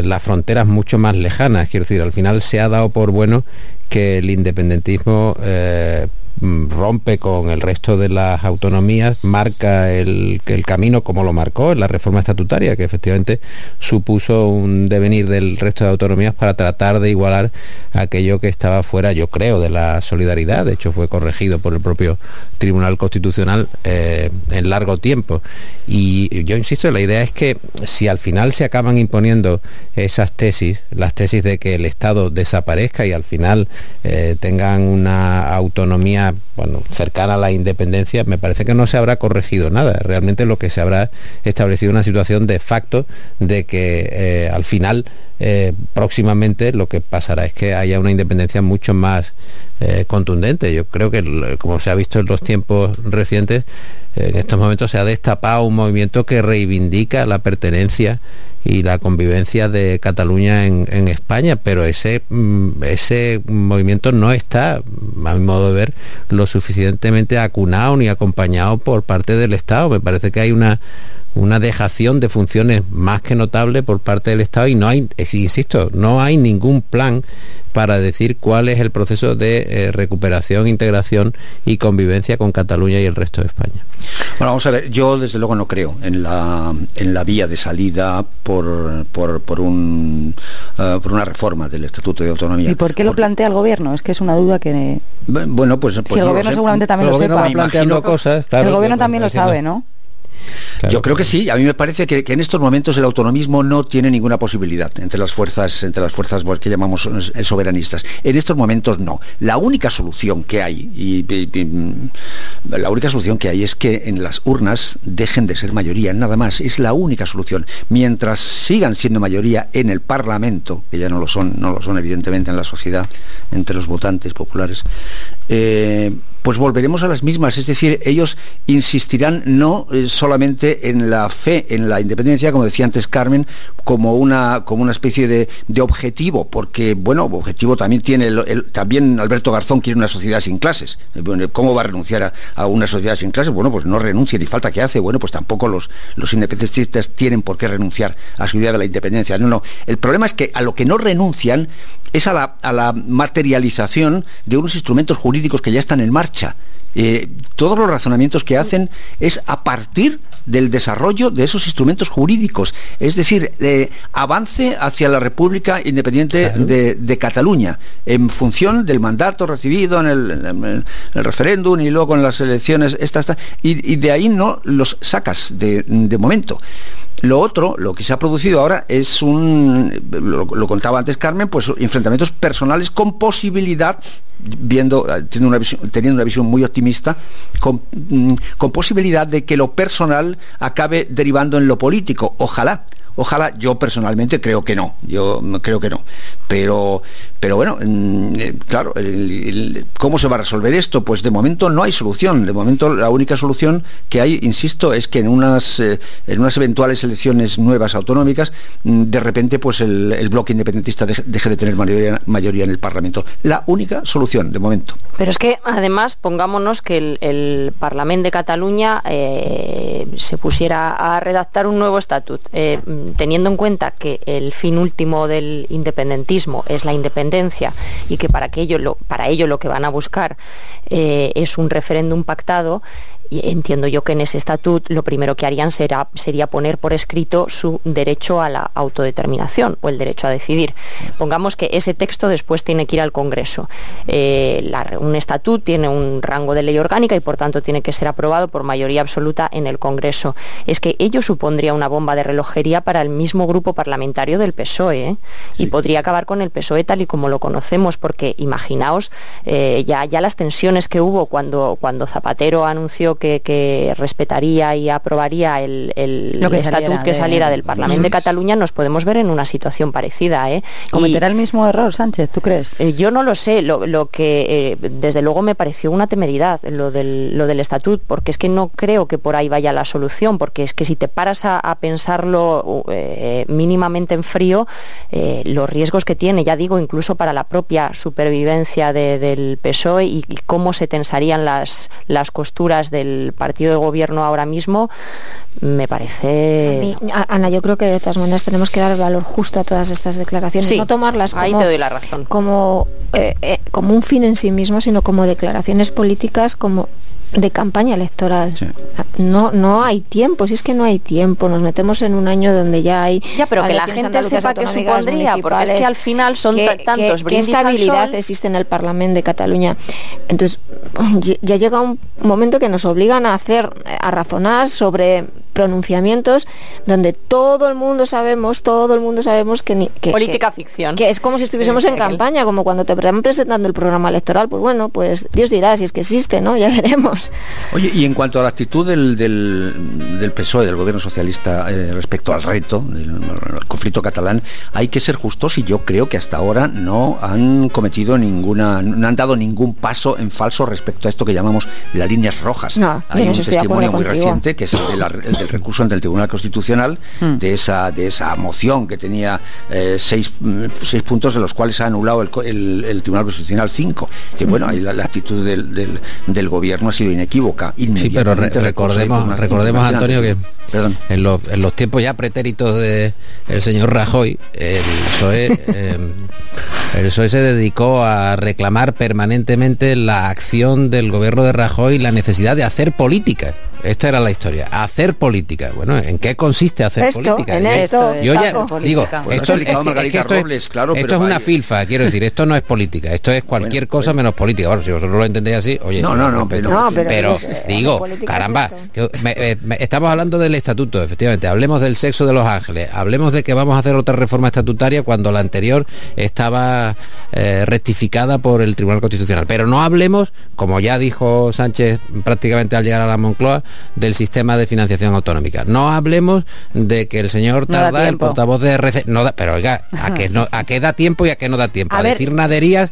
las fronteras mucho más lejanas. Quiero decir, al final se ha dado por bueno que el independentismo rompe con el resto de las autonomías, marca el camino como lo marcó en la reforma estatutaria, que efectivamente supuso un devenir del resto de autonomías para tratar de igualar aquello que estaba fuera, yo creo, de la solidaridad. De hecho fue corregido por el propio Tribunal Constitucional en largo tiempo. Y yo insisto, la idea es que si al final se acaban imponiendo esas tesis, las tesis de que el Estado desaparezca y al final tengan una autonomía, bueno, cercana a la independencia, me parece que no se habrá corregido nada. Realmente lo que se habrá establecido una situación de facto de que al final próximamente lo que pasará es que haya una independencia mucho más contundente. Yo creo que, como se ha visto en los tiempos recientes, en estos momentos se ha destapado un movimiento que reivindica la pertenencia y la convivencia de Cataluña en España, pero ese movimiento no está, a mi modo de ver, lo suficientemente acunado ni acompañado por parte del Estado. Me parece que hay una dejación de funciones más que notable por parte del Estado y no hay, insisto, no hay ningún plan para decir cuál es el proceso de recuperación, integración y convivencia con Cataluña y el resto de España. Bueno, vamos a ver, yo desde luego no creo en la vía de salida por una reforma del Estatuto de Autonomía. ¿Y por qué lo plantea el Gobierno? Es que es una duda que... Bueno, pues si el Gobierno seguramente también lo sepa. Planteando cosas, claro, el Gobierno también lo sabe, ¿no? Claro, yo creo que sí. A mí me parece que en estos momentos el autonomismo no tiene ninguna posibilidad entre las fuerzas que llamamos soberanistas. En estos momentos no. La única solución que hay es que en las urnas dejen de ser mayoría, nada más. Es la única solución. Mientras sigan siendo mayoría en el Parlamento, que ya no lo son evidentemente en la sociedad, entre los votantes populares, pues volveremos a las mismas. Es decir, ellos insistirán no solamente en la fe en la independencia, como decía antes Carmen, como una especie de objetivo, porque, bueno, objetivo también tiene también Alberto Garzón quiere una sociedad sin clases. ¿Cómo va a renunciar a una sociedad sin clases? Bueno, pues no renuncia, ni falta que hace. Bueno, pues tampoco los independentistas tienen por qué renunciar a su idea de la independencia. No. El problema es que a lo que no renuncian es a la materialización de unos instrumentos jurídicos que ya están en marcha. Todos los razonamientos que hacen es a partir del desarrollo de esos instrumentos jurídicos, es decir, avance hacia la República Independiente de Cataluña, en función del mandato recibido en el referéndum y luego en las elecciones, y de ahí no los sacas de momento. Lo otro, lo que se ha producido ahora es lo contaba antes Carmen, pues enfrentamientos personales con posibilidad, teniendo una visión muy optimista, con posibilidad de que lo personal acabe derivando en lo político. Ojalá, yo personalmente creo que no, pero bueno, claro, ¿cómo se va a resolver esto? Pues de momento no hay solución. De momento la única solución que hay, insisto, es que en unas eventuales elecciones nuevas autonómicas, de repente pues el bloque independentista deje de tener mayoría en el Parlamento. La única solución de momento. Pero es que además pongámonos que el Parlamento de Cataluña se pusiera a redactar un nuevo estatut, teniendo en cuenta que el fin último del independentismo es la independencia y que para ello lo que van a buscar es un referéndum pactado. Y entiendo yo que en ese estatut lo primero que harían sería poner por escrito su derecho a la autodeterminación o el derecho a decidir. Pongamos que ese texto después tiene que ir al Congreso. Un estatut tiene un rango de ley orgánica y por tanto tiene que ser aprobado por mayoría absoluta en el Congreso. Es que ello supondría una bomba de relojería para el mismo grupo parlamentario del PSOE, y podría acabar con el PSOE tal y como lo conocemos, porque imaginaos ya las tensiones que hubo cuando Zapatero anunció que respetaría y aprobaría el estatut que saliera del Parlamento de Cataluña. Nos podemos ver en una situación parecida. ¿Cometerá el mismo error Sánchez, tú crees? Yo no lo sé. Lo que desde luego me pareció una temeridad lo del estatut, porque es que no creo que por ahí vaya la solución, porque es que si te paras a pensarlo mínimamente en frío, los riesgos que tiene, ya digo, incluso para la propia supervivencia del PSOE y cómo se tensarían las costuras del partido de gobierno ahora mismo, me parece... Ana, yo creo que de todas maneras tenemos que dar el valor justo a todas estas declaraciones, no tomarlas ahí te doy la razón, como un fin en sí mismo, sino como declaraciones políticas, como de campaña electoral. Sí. No hay tiempo, si es que no hay tiempo, nos metemos en un año donde ya hay... Ya, pero que la gente sepa qué supondría, porque es que al final son tantos brindis ¿qué estabilidad al sol? Existe en el Parlamento de Cataluña? Entonces, ya llega un momento que nos obligan a razonar sobre pronunciamientos donde todo el mundo sabemos que política ficción, que es como si estuviésemos en campaña, como cuando te van presentando el programa electoral. Pues bueno, pues Dios dirá si es que existe, ¿no? Ya veremos. Oye, y en cuanto a la actitud del PSOE, del gobierno socialista, respecto al reto del conflicto catalán, hay que ser justos, y yo creo que hasta ahora no han dado ningún paso en falso respecto a esto que llamamos las líneas rojas. Hay un testimonio muy reciente, que es el del recurso ante el Tribunal Constitucional, de esa moción que tenía 6 puntos, de los cuales ha anulado el Tribunal Constitucional 5. Que bueno, ahí la actitud del gobierno ha sido inequívoca. Sí, pero recordemos Antonio, que en los tiempos ya pretéritos del señor Rajoy, el PSOE se dedicó a reclamar permanentemente la acción del gobierno de Rajoy, la necesidad de hacer política. esta era la historia. Hacer política. Bueno, ¿en qué consiste hacer política? Yo ya digo, esto es una filfa, quiero decir, esto no es política, esto es cualquier cosa menos política. Bueno, si vosotros lo entendéis así, oye, pero digo, caramba, estamos hablando del estatuto, efectivamente, hablemos del sexo de los ángeles, hablemos de que vamos a hacer otra reforma estatutaria cuando la anterior estaba rectificada por el Tribunal Constitucional, pero no hablemos, como ya dijo Sánchez prácticamente al llegar a la Moncloa, del sistema de financiación autonómica. No hablemos de que el señor Tardá, el portavoz de RC, no da, pero oiga, ¿a qué da tiempo y a qué no da tiempo? A decir naderías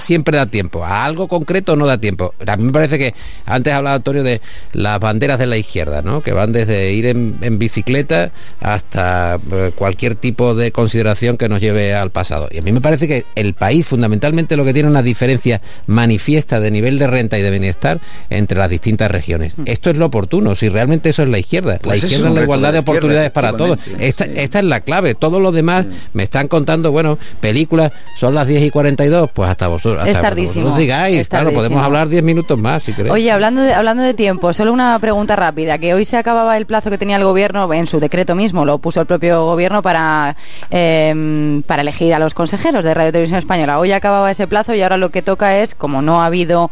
siempre da tiempo, a algo concreto no da tiempo. A mí me parece que antes hablaba Antonio de las banderas de la izquierda, ¿no? Que van desde ir en bicicleta hasta cualquier tipo de consideración que nos lleve al pasado. Y a mí me parece que el país fundamentalmente lo que tiene una diferencia manifiesta de nivel de renta y de bienestar entre las distintas regiones. Esto es lo oportuno, si realmente eso es la izquierda. La izquierda es la igualdad de oportunidades para todos. Esta es la clave. Todo lo demás me están contando, bueno, películas, son las 10:42, pues hasta vosotros. Es tardísimo. Vosotros digáis, claro, podemos hablar 10 minutos más, si queréis. Oye, hablando de tiempo, solo una pregunta rápida, que hoy se acababa el plazo que tenía el gobierno, en su decreto mismo, lo puso el propio gobierno para elegir a los consejeros de Radio Televisión Española. Hoy acababa ese plazo y ahora lo que toca es, como no ha habido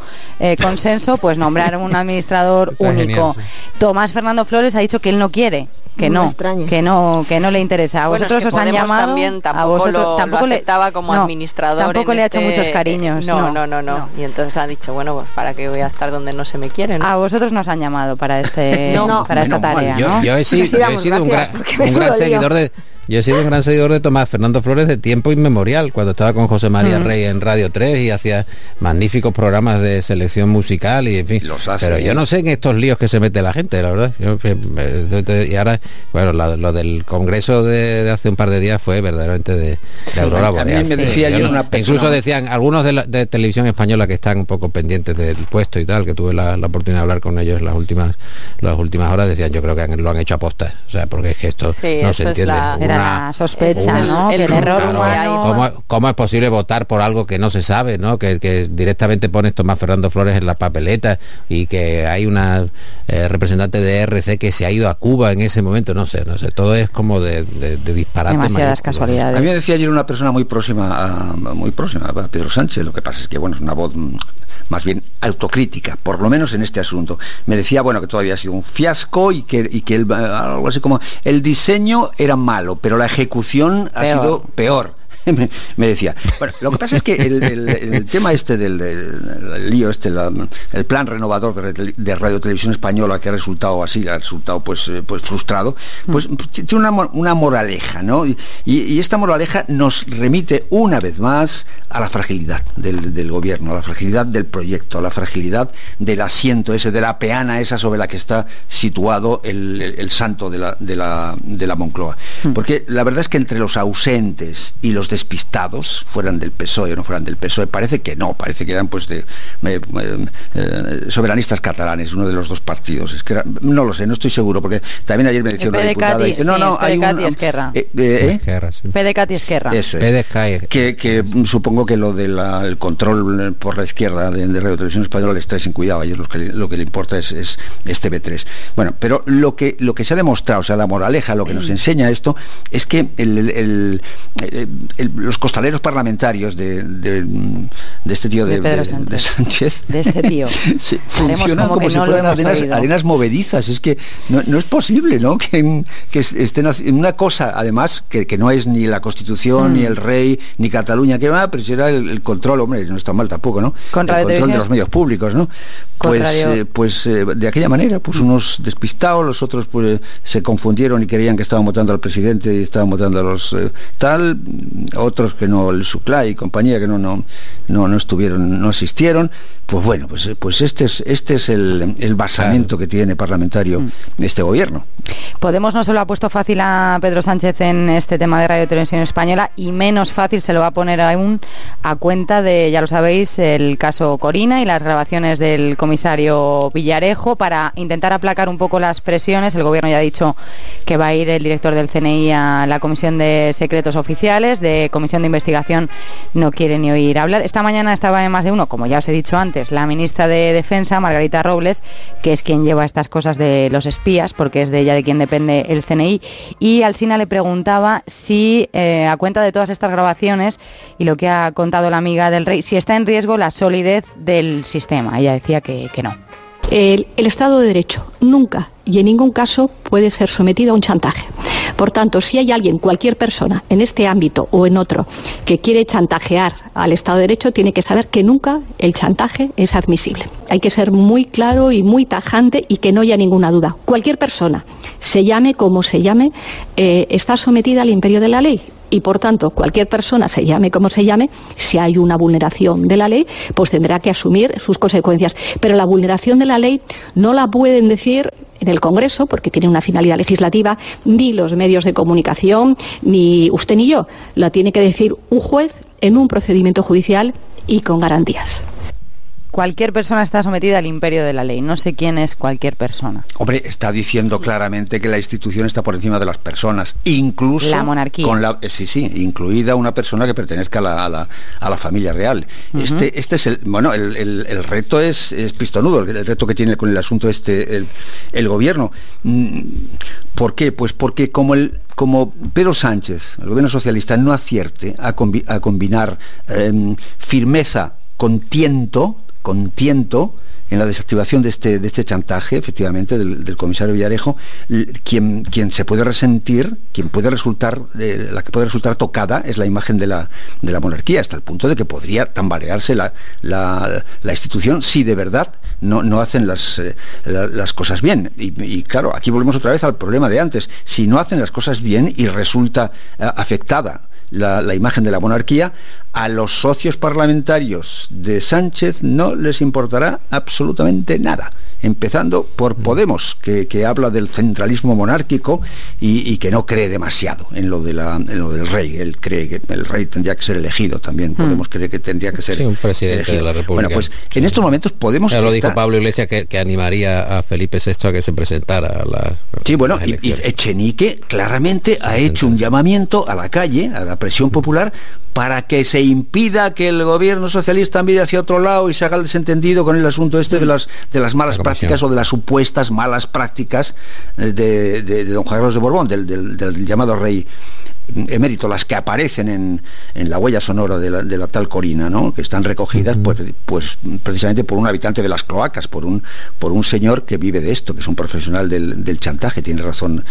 consenso, pues nombrar un administrador único. Genial, sí. Tomás Fernando Flores ha dicho que él no quiere. Que no le interesa. A vosotros os han llamado, también tampoco lo aceptaba como administrador. Tampoco le ha hecho muchos cariños. No. Y entonces ha dicho, bueno, pues para que voy a estar donde no se me quiere, ¿no? A vosotros nos han llamado para esta tarea, ¿no? Yo he sido un gran seguidor de... Yo he sido un gran seguidor de Tomás Fernando Flores de tiempo inmemorial, cuando estaba con José María Rey en Radio 3 y hacía magníficos programas de selección musical y en fin. Pero yo no sé en estos líos que se mete la gente, la verdad. Y ahora, bueno, lo del Congreso de hace un par de días fue verdaderamente de Aurora Boreal. Me decía incluso decían algunos de Televisión Española que están un poco pendientes del puesto y tal, que tuve la oportunidad de hablar con ellos las últimas horas, decían, yo creo que lo han hecho aposta, o sea, porque es que esto no se entiende. Sospecha, ¿no? El error humano. ¿Cómo es posible votar por algo que no se sabe, ¿no? Que directamente pones Tomás Fernando Flores en la papeleta y que hay una representante de RC que se ha ido a Cuba en ese momento, no sé, todo es como de disparate. Demasiadas casualidades. A mí me decía ayer una persona muy próxima a Pedro Sánchez, lo que pasa es que, bueno, es una voz más bien autocrítica, por lo menos en este asunto. Me decía, bueno, que todavía ha sido un fiasco y que él, algo así como, el diseño era malo, pero la ejecución ha sido peor. Me decía. Bueno, lo que pasa es que el tema este del lío este, el plan renovador de Radio Televisión Española, que ha resultado pues frustrado, pues tiene una moraleja, ¿no? Y esta moraleja nos remite una vez más a la fragilidad del gobierno, a la fragilidad del proyecto, a la fragilidad del asiento ese, de la peana esa sobre la que está situado el santo de la Moncloa. Porque la verdad es que entre los ausentes y los despistados, fueran del PSOE o no fueran del PSOE, parece que eran pues soberanistas catalanes, uno de los dos partidos. Es que no lo sé, no estoy seguro, porque también ayer me decía una diputada, dice, PDeCAT y Esquerra. PDeCAT y Esquerra. Eso es. Que supongo que lo del control por la izquierda de Radio Televisión Española les trae sin cuidado, a ellos lo que le importa es TV3. Bueno, pero lo que se ha demostrado, o sea, la moraleja, lo que nos enseña esto, es que los costaleros parlamentarios de este tío de Sánchez, de este tío, funcionan como si fueran arenas movedizas. Es que no es posible, ¿no? Que estén haciendo una cosa, además, que no es ni la Constitución, ni el rey, ni Cataluña, que va, pero será el control, hombre, no está mal tampoco, ¿no? El control de los medios públicos, ¿no? Pues de aquella manera, pues unos despistados, los otros pues se confundieron y creían que estaban votando al presidente y estaban votando a los otros que no, el Suclá y compañía, que no estuvieron, no asistieron. Pues bueno, pues este es el basamento que tiene parlamentario este gobierno. Podemos no se lo ha puesto fácil a Pedro Sánchez en este tema de Radio Televisión Española, y menos fácil se lo va a poner aún a cuenta de, ya lo sabéis, el caso Corina y las grabaciones del comisario Villarejo. Para intentar aplacar un poco las presiones, el gobierno ya ha dicho que va a ir el director del CNI a la Comisión de Secretos Oficiales. De de comisión de investigación no quiere ni oír hablar. Esta mañana estaba en Más de Uno, como ya os he dicho antes, la ministra de Defensa, Margarita Robles, que es quien lleva estas cosas de los espías, porque es de ella de quien depende el CNI, y Alsina le preguntaba si, a cuenta de todas estas grabaciones y lo que ha contado la amiga del rey, si está en riesgo la solidez del sistema. Ella decía que no. El Estado de Derecho nunca y en ningún caso puede ser sometido a un chantaje. Por tanto, si hay alguien, cualquier persona, en este ámbito o en otro, que quiere chantajear al Estado de Derecho, tiene que saber que nunca el chantaje es admisible. Hay que ser muy claro y muy tajante y que no haya ninguna duda. Cualquier persona, se llame como se llame, está sometida al imperio de la ley. Y por tanto, cualquier persona, se llame como se llame, si hay una vulneración de la ley, pues tendrá que asumir sus consecuencias. Pero la vulneración de la ley no la pueden decir en el Congreso, porque tiene una finalidad legislativa, ni los medios de comunicación, ni usted ni yo. La tiene que decir un juez en un procedimiento judicial y con garantías. Cualquier persona está sometida al imperio de la ley. No sé quién es cualquier persona. Hombre, está diciendo claramente que la institución está por encima de las personas, incluso la monarquía. Incluida una persona que pertenezca a la familia real. Uh-huh. Este es el reto es pistonudo, el reto que tiene con el asunto el gobierno. ¿Por qué? Pues porque como Pedro Sánchez, el gobierno socialista, no acierte a combinar firmeza con tiento en la desactivación de este chantaje, efectivamente, del comisario Villarejo, quien se puede resentir, la que puede resultar tocada es la imagen de la monarquía, hasta el punto de que podría tambalearse la institución si de verdad no hacen las cosas bien. Y claro, aquí volvemos otra vez al problema de antes. Si no hacen las cosas bien y resulta afectada la imagen de la monarquía, a los socios parlamentarios de Sánchez no les importará absolutamente nada, empezando por Podemos, que habla del centralismo monárquico y que no cree demasiado en lo del rey. Él cree que el rey tendría que ser elegido también. Podemos cree que tendría que ser un presidente elegido de la República. Bueno, pues en estos momentos Podemos... Ya lo dijo Pablo Iglesias, que animaría a Felipe VI a que se presentara a las... Sí, bueno, y Echenique claramente ha hecho un llamamiento a la calle, a la presión popular, para que se impida que el gobierno socialista mire hacia otro lado y se haga el desentendido con el asunto de las malas prácticas o de las supuestas malas prácticas de don Juan Carlos de Borbón, del llamado rey emérito, las que aparecen en la huella sonora de la tal Corina, ¿no? Que están recogidas pues precisamente por un habitante de las cloacas, por un señor que vive de esto, que es un profesional del chantaje. Tiene razón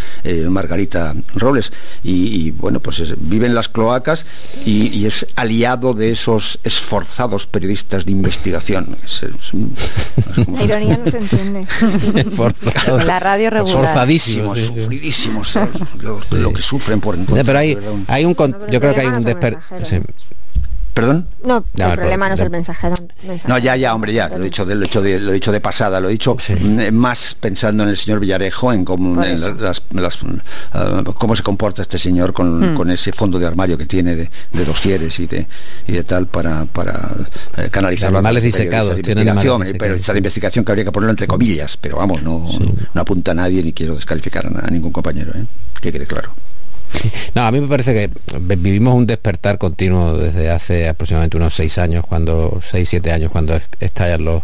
Margarita Robles, y bueno, pues vive en las cloacas y es aliado de esos esforzados periodistas de investigación. La ironía no se entiende. La radio regular. Forzadísimos, sufridísimos, lo que sufren por encontrar. Pero hay un... Yo creo que hay un ¿Perdón? No, el problema no es el mensajero. No, ya, hombre, ya. Lo he dicho de pasada. Lo he dicho más pensando en el señor Villarejo, en cómo se comporta este señor con ese fondo de armario que tiene de dosieres y de tal para canalizar animales disecados. Pero esa investigación que habría que ponerlo entre comillas. Pero vamos, no apunta a nadie ni quiero descalificar a ningún compañero, que quede claro. No, a mí me parece que vivimos un despertar continuo desde hace aproximadamente unos 6 años, 6-7 años, cuando estallan los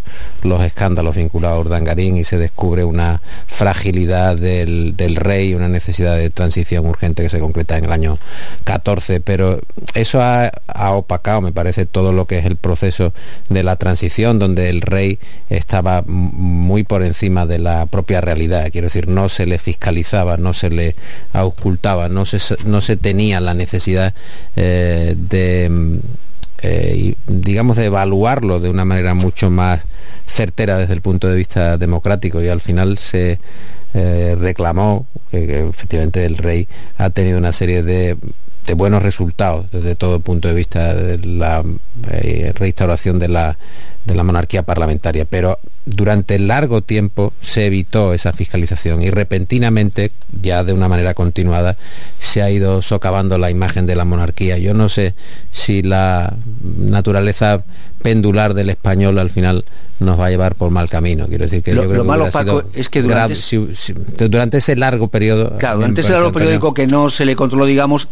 escándalos vinculados a Urdangarín y se descubre una fragilidad del rey, una necesidad de transición urgente que se concreta en el año 14, pero eso ha opacado, me parece, todo lo que es el proceso de la transición, donde el rey estaba muy por encima de la propia realidad. Quiero decir, no se le fiscalizaba, no se le auscultaba, no se tenía la necesidad de evaluarlo de una manera mucho más certera desde el punto de vista democrático, y al final se reclamó que efectivamente el rey ha tenido una serie de buenos resultados desde todo punto de vista de la reinstauración de la monarquía parlamentaria, pero durante largo tiempo se evitó esa fiscalización y repentinamente, ya de una manera continuada, se ha ido socavando la imagen de la monarquía. Yo no sé si la naturaleza pendular del español al final nos va a llevar por mal camino. Quiero decir que lo malo, Paco, es que durante ese largo periodo, claro, durante ese largo periódico que no se le controló, digamos,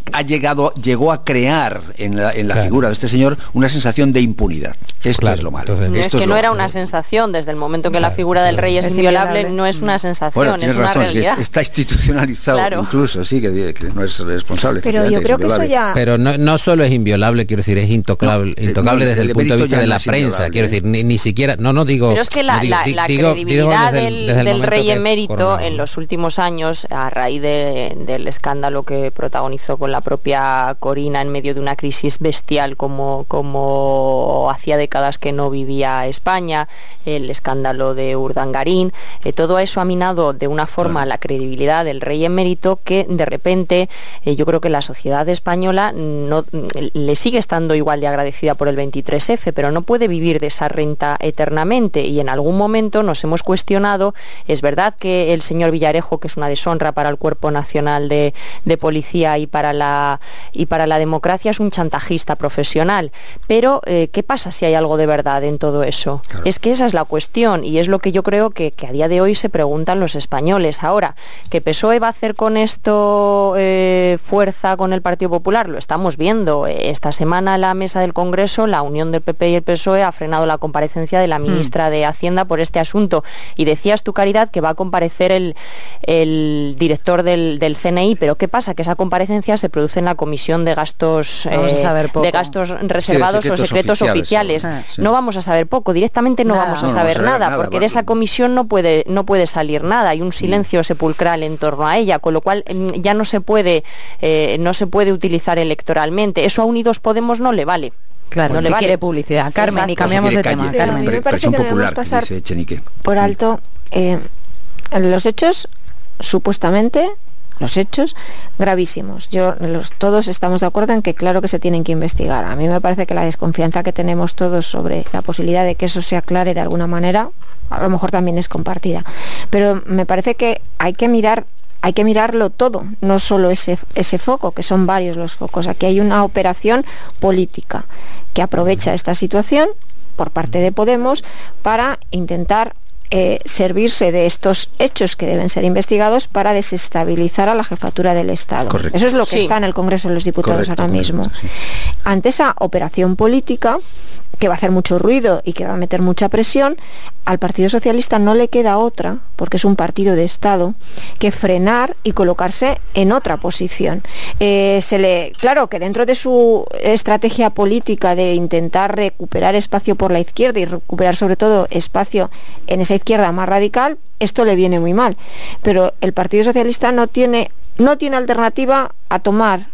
llegó a crear en la figura de este señor una sensación de impunidad. Esto es lo malo. Entonces, es que no era una sensación. Desde el momento que la figura del rey es inviolable, no es una sensación, bueno, es una razón, realidad. Está institucionalizado, incluso, sí, que no es responsable. Pero yo creo que eso ya... Pero no solo es inviolable, quiero decir, es intocable desde el punto de vista de la prensa. Quiero decir, ni siquiera... No digo... Pero es que la credibilidad del rey emérito en los últimos años, a raíz del escándalo que protagonizó con la propia Corina en medio de una crisis bestial como hacía décadas que no vivía España, el escándalo de Urdangarín, todo eso ha minado de una forma la credibilidad del rey emérito, que de repente yo creo que la sociedad española no le sigue estando igual de agradecida por el 23F, pero no puede vivir de esa renta eternamente, y en algún momento nos hemos cuestionado. Es verdad que el señor Villarejo, que es una deshonra para el Cuerpo Nacional de Policía y para la democracia, es un chantajista profesional, pero ¿qué pasa si hay algo de verdad en todo eso? Claro. Es que esa es la cuestión, y es lo que yo creo que a día de hoy se preguntan los españoles. Ahora, ¿que PSOE va a hacer con esto fuerza con el Partido Popular? Lo estamos viendo. Esta semana la mesa del Congreso, la unión del PP y el PSOE, ha frenado la comparecencia de la ministra de Hacienda por este asunto. Y decías tú, Caridad, que va a comparecer el director del CNI, pero ¿qué pasa? Que esa comparecencia se produce en la Comisión de Gastos Reservados o Secretos Oficiales. Sí. No vamos a saber poco, directamente no vamos a saber nada, porque de esa comisión no puede salir nada. Hay un silencio sepulcral en torno a ella, con lo cual ya no se puede utilizar electoralmente. Eso a Unidos Podemos no le vale. Claro, no le quiere publicidad. Carmen, y cambiamos de tema. Carmen. A mí me parece que debemos pasar por alto los hechos, supuestamente, los hechos gravísimos. Todos estamos de acuerdo en que claro que se tienen que investigar. A mí me parece que la desconfianza que tenemos todos sobre la posibilidad de que eso se aclare de alguna manera, a lo mejor también es compartida. Pero me parece que hay que mirarlo todo, no solo ese foco, que son varios los focos. Aquí hay una operación política que aprovecha esta situación por parte de Podemos para intentar servirse de estos hechos que deben ser investigados para desestabilizar a la jefatura del Estado. Correcto. Eso es lo que está en el Congreso de los Diputados ahora mismo. Sí. Ante esa operación política, que va a hacer mucho ruido y que va a meter mucha presión, al Partido Socialista no le queda otra, porque es un partido de Estado, que frenar y colocarse en otra posición. Claro que dentro de su estrategia política de intentar recuperar espacio por la izquierda y recuperar sobre todo espacio en esa izquierda más radical, esto le viene muy mal. Pero el Partido Socialista no tiene alternativa a tomar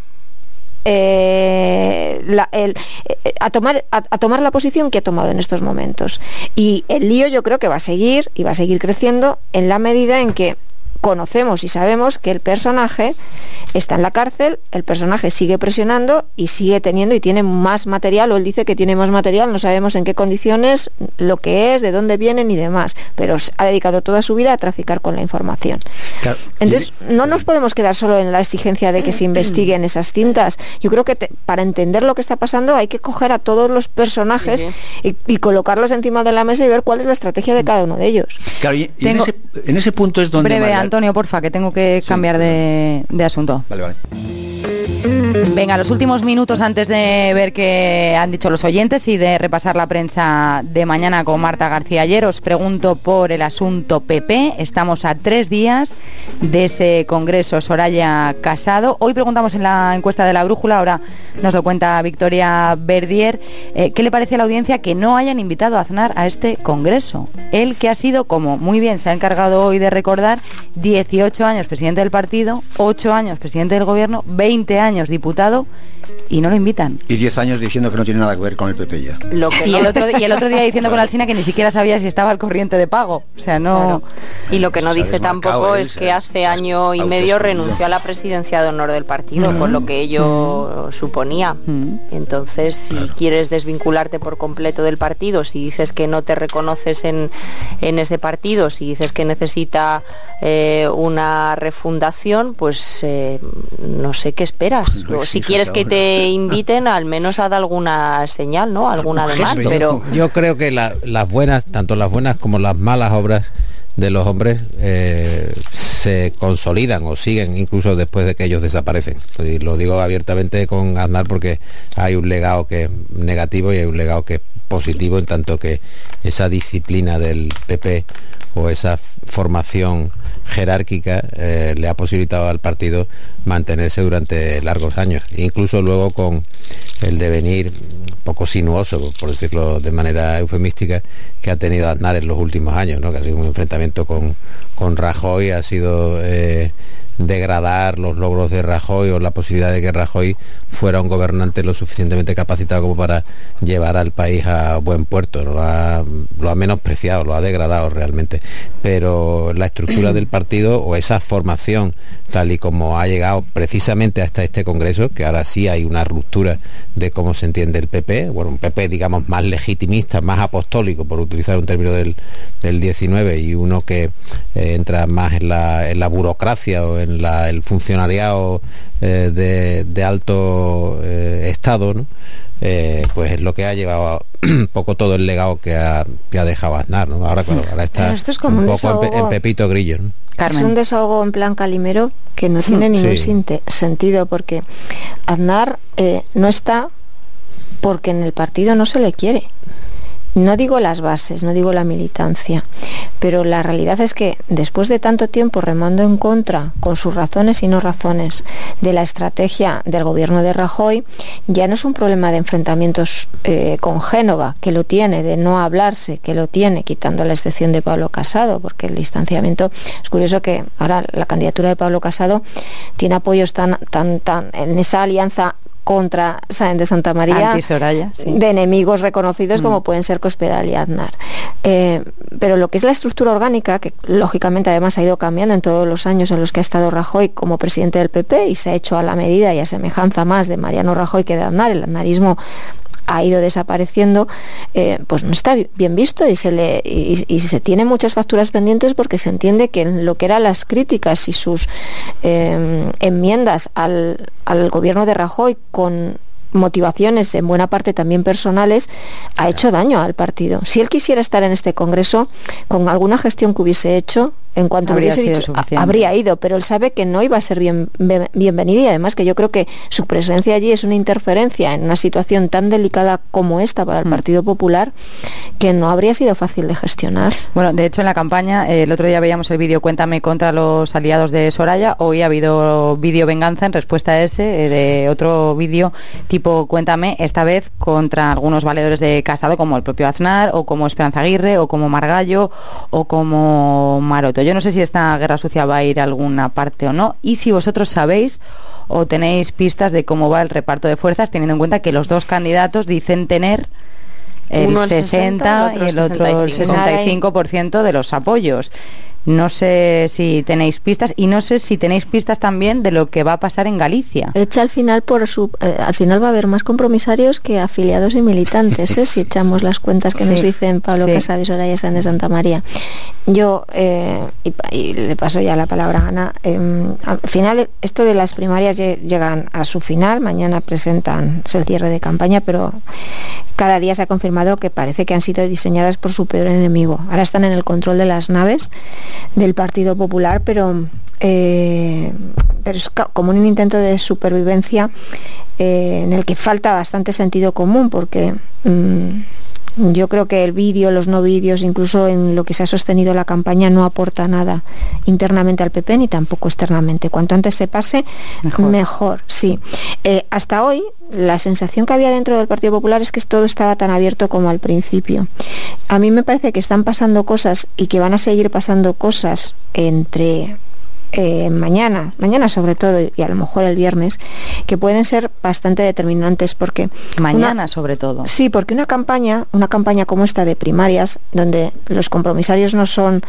tomar la posición que ha tomado en estos momentos. Y el lío yo creo que va a seguir y va a seguir creciendo en la medida en que conocemos y sabemos que el personaje está en la cárcel, el personaje sigue presionando y sigue teniendo y tiene más material, o él dice que tiene más material, no sabemos en qué condiciones, lo que es, de dónde vienen y demás, pero ha dedicado toda su vida a traficar con la información. Claro. Entonces, no nos podemos quedar solo en la exigencia de que se investiguen esas cintas. Yo creo que para entender lo que está pasando hay que coger a todos los personajes y colocarlos encima de la mesa y ver cuál es la estrategia de cada uno de ellos. Claro, y en ese punto es donde... Breve, Antonio, porfa, que tengo que cambiar de asunto. Vale. Venga, los últimos minutos antes de ver qué han dicho los oyentes y de repasar la prensa de mañana con Marta García Ayer, os pregunto por el asunto PP. Estamos a 3 días de ese congreso. Soraya Casado. Hoy preguntamos en la encuesta de La Brújula, ahora nos lo cuenta Victoria Verdier, ¿qué le parece a la audiencia que no hayan invitado a Aznar a este congreso? Él, que ha sido, como muy bien se ha encargado hoy de recordar, 18 años presidente del partido, 8 años presidente del gobierno, 20 años diputado y no lo invitan. Y 10 años diciendo que no tiene nada que ver con el PP ya. Y el otro día diciendo con Alsina que ni siquiera sabía si estaba al corriente de pago. O sea, no... Claro. Y lo que no dice tampoco es que hace año y medio renunció a la presidencia de honor del partido, por lo que ello suponía. Entonces, si quieres desvincularte por completo del partido, si dices que no te reconoces en ese partido, si dices que necesita una refundación, pues no sé qué esperas. Si quieres que te inviten, al menos haz alguna señal, ¿no? Alguna además, pero yo creo que las buenas, tanto las buenas como las malas obras de los hombres se consolidan o siguen incluso después de que ellos desaparecen. Lo digo abiertamente con Aznar porque hay un legado que es negativo y hay un legado que es positivo, en tanto que esa disciplina del PP o esa formación jerárquica le ha posibilitado al partido mantenerse durante largos años, incluso luego con el devenir poco sinuoso, por decirlo de manera eufemística, que ha tenido Aznar en los últimos años, ¿no? Que ha sido un enfrentamiento con Rajoy, ha sido degradar los logros de Rajoy o la posibilidad de que Rajoy fuera un gobernante lo suficientemente capacitado como para llevar al país a buen puerto. Lo ha menospreciado, lo ha degradado realmente, pero la estructura del partido o esa formación tal y como ha llegado precisamente hasta este Congreso, que ahora sí hay una ruptura de cómo se entiende el PP, bueno, un PP digamos más legitimista, más apostólico, por utilizar un término del 19, y uno que entra más en la burocracia o en el funcionariado de alto estado, ¿no? Pues es lo que ha llevado un poco todo el legado que ha dejado Aznar, ¿no? Ahora está esto es como un poco en Pepito Grillo, ¿no? Es un desahogo en plan Calimero que no tiene ningún sentido, porque Aznar no está porque en el partido no se le quiere. No digo las bases, no digo la militancia, pero la realidad es que después de tanto tiempo remando en contra, con sus razones y no razones, de la estrategia del gobierno de Rajoy, ya no es un problema de enfrentamientos con Génova, que lo tiene, de no hablarse, que lo tiene, quitando la excepción de Pablo Casado, porque el distanciamiento, es curioso que ahora la candidatura de Pablo Casado tiene apoyos tan en esa alianza contra Sáenz de Santa María, Soraya, sí, de enemigos reconocidos como pueden ser Cospedal y Aznar. Pero lo que es la estructura orgánica, que lógicamente además ha ido cambiando en todos los años en los que ha estado Rajoy como presidente del PP y se ha hecho a la medida y a semejanza más de Mariano Rajoy que de Aznar, el aznarismo ha ido desapareciendo, pues no está bien visto y se tiene muchas facturas pendientes, porque se entiende que en lo que eran las críticas y sus enmiendas al gobierno de Rajoy, con motivaciones en buena parte también personales, ha hecho daño al partido. Si él quisiera estar en este Congreso, con alguna gestión que hubiese hecho, en cuanto hubiese dicho, habría ido, pero él sabe que no iba a ser bienvenida, y además que yo creo que su presencia allí es una interferencia en una situación tan delicada como esta para el Partido Popular, que no habría sido fácil de gestionar. Bueno, de hecho en la campaña, el otro día veíamos el vídeo Cuéntame contra los aliados de Soraya, hoy ha habido vídeo Venganza en respuesta a ese, de otro vídeo tipo Cuéntame, esta vez contra algunos valedores de Casado, como el propio Aznar, o como Esperanza Aguirre, o como Margallo, o como Maroto. Yo no sé si esta guerra sucia va a ir a alguna parte o no, y si vosotros sabéis o tenéis pistas de cómo va el reparto de fuerzas, teniendo en cuenta que los dos candidatos dicen tener el 60 y el otro el 65% de los apoyos. No sé si tenéis pistas, y no sé si tenéis pistas también de lo que va a pasar en Galicia. Echa al final al final va a haber más compromisarios que afiliados y militantes, si echamos las cuentas que nos dicen Pablo Casado y Soraya Sáenz de Santa María. Yo, y le paso ya la palabra a Ana, al final esto de las primarias llegan a su final, mañana presentan el cierre de campaña, pero cada día se ha confirmado que parece que han sido diseñadas por su peor enemigo. Ahora están en el control de las naves del Partido Popular, pero es como un intento de supervivencia en el que falta bastante sentido común, porque yo creo que el vídeo, los no vídeos, incluso en lo que se ha sostenido la campaña, no aporta nada internamente al PP ni tampoco externamente. Cuanto antes se pase, mejor, sí. Hasta hoy, la sensación que había dentro del Partido Popular es que todo estaba tan abierto como al principio. A mí me parece que están pasando cosas y que van a seguir pasando cosas entre mañana sobre todo, y a lo mejor el viernes, que pueden ser bastante determinantes, porque mañana sobre todo. Sí, porque una campaña como esta de primarias, donde los compromisarios no son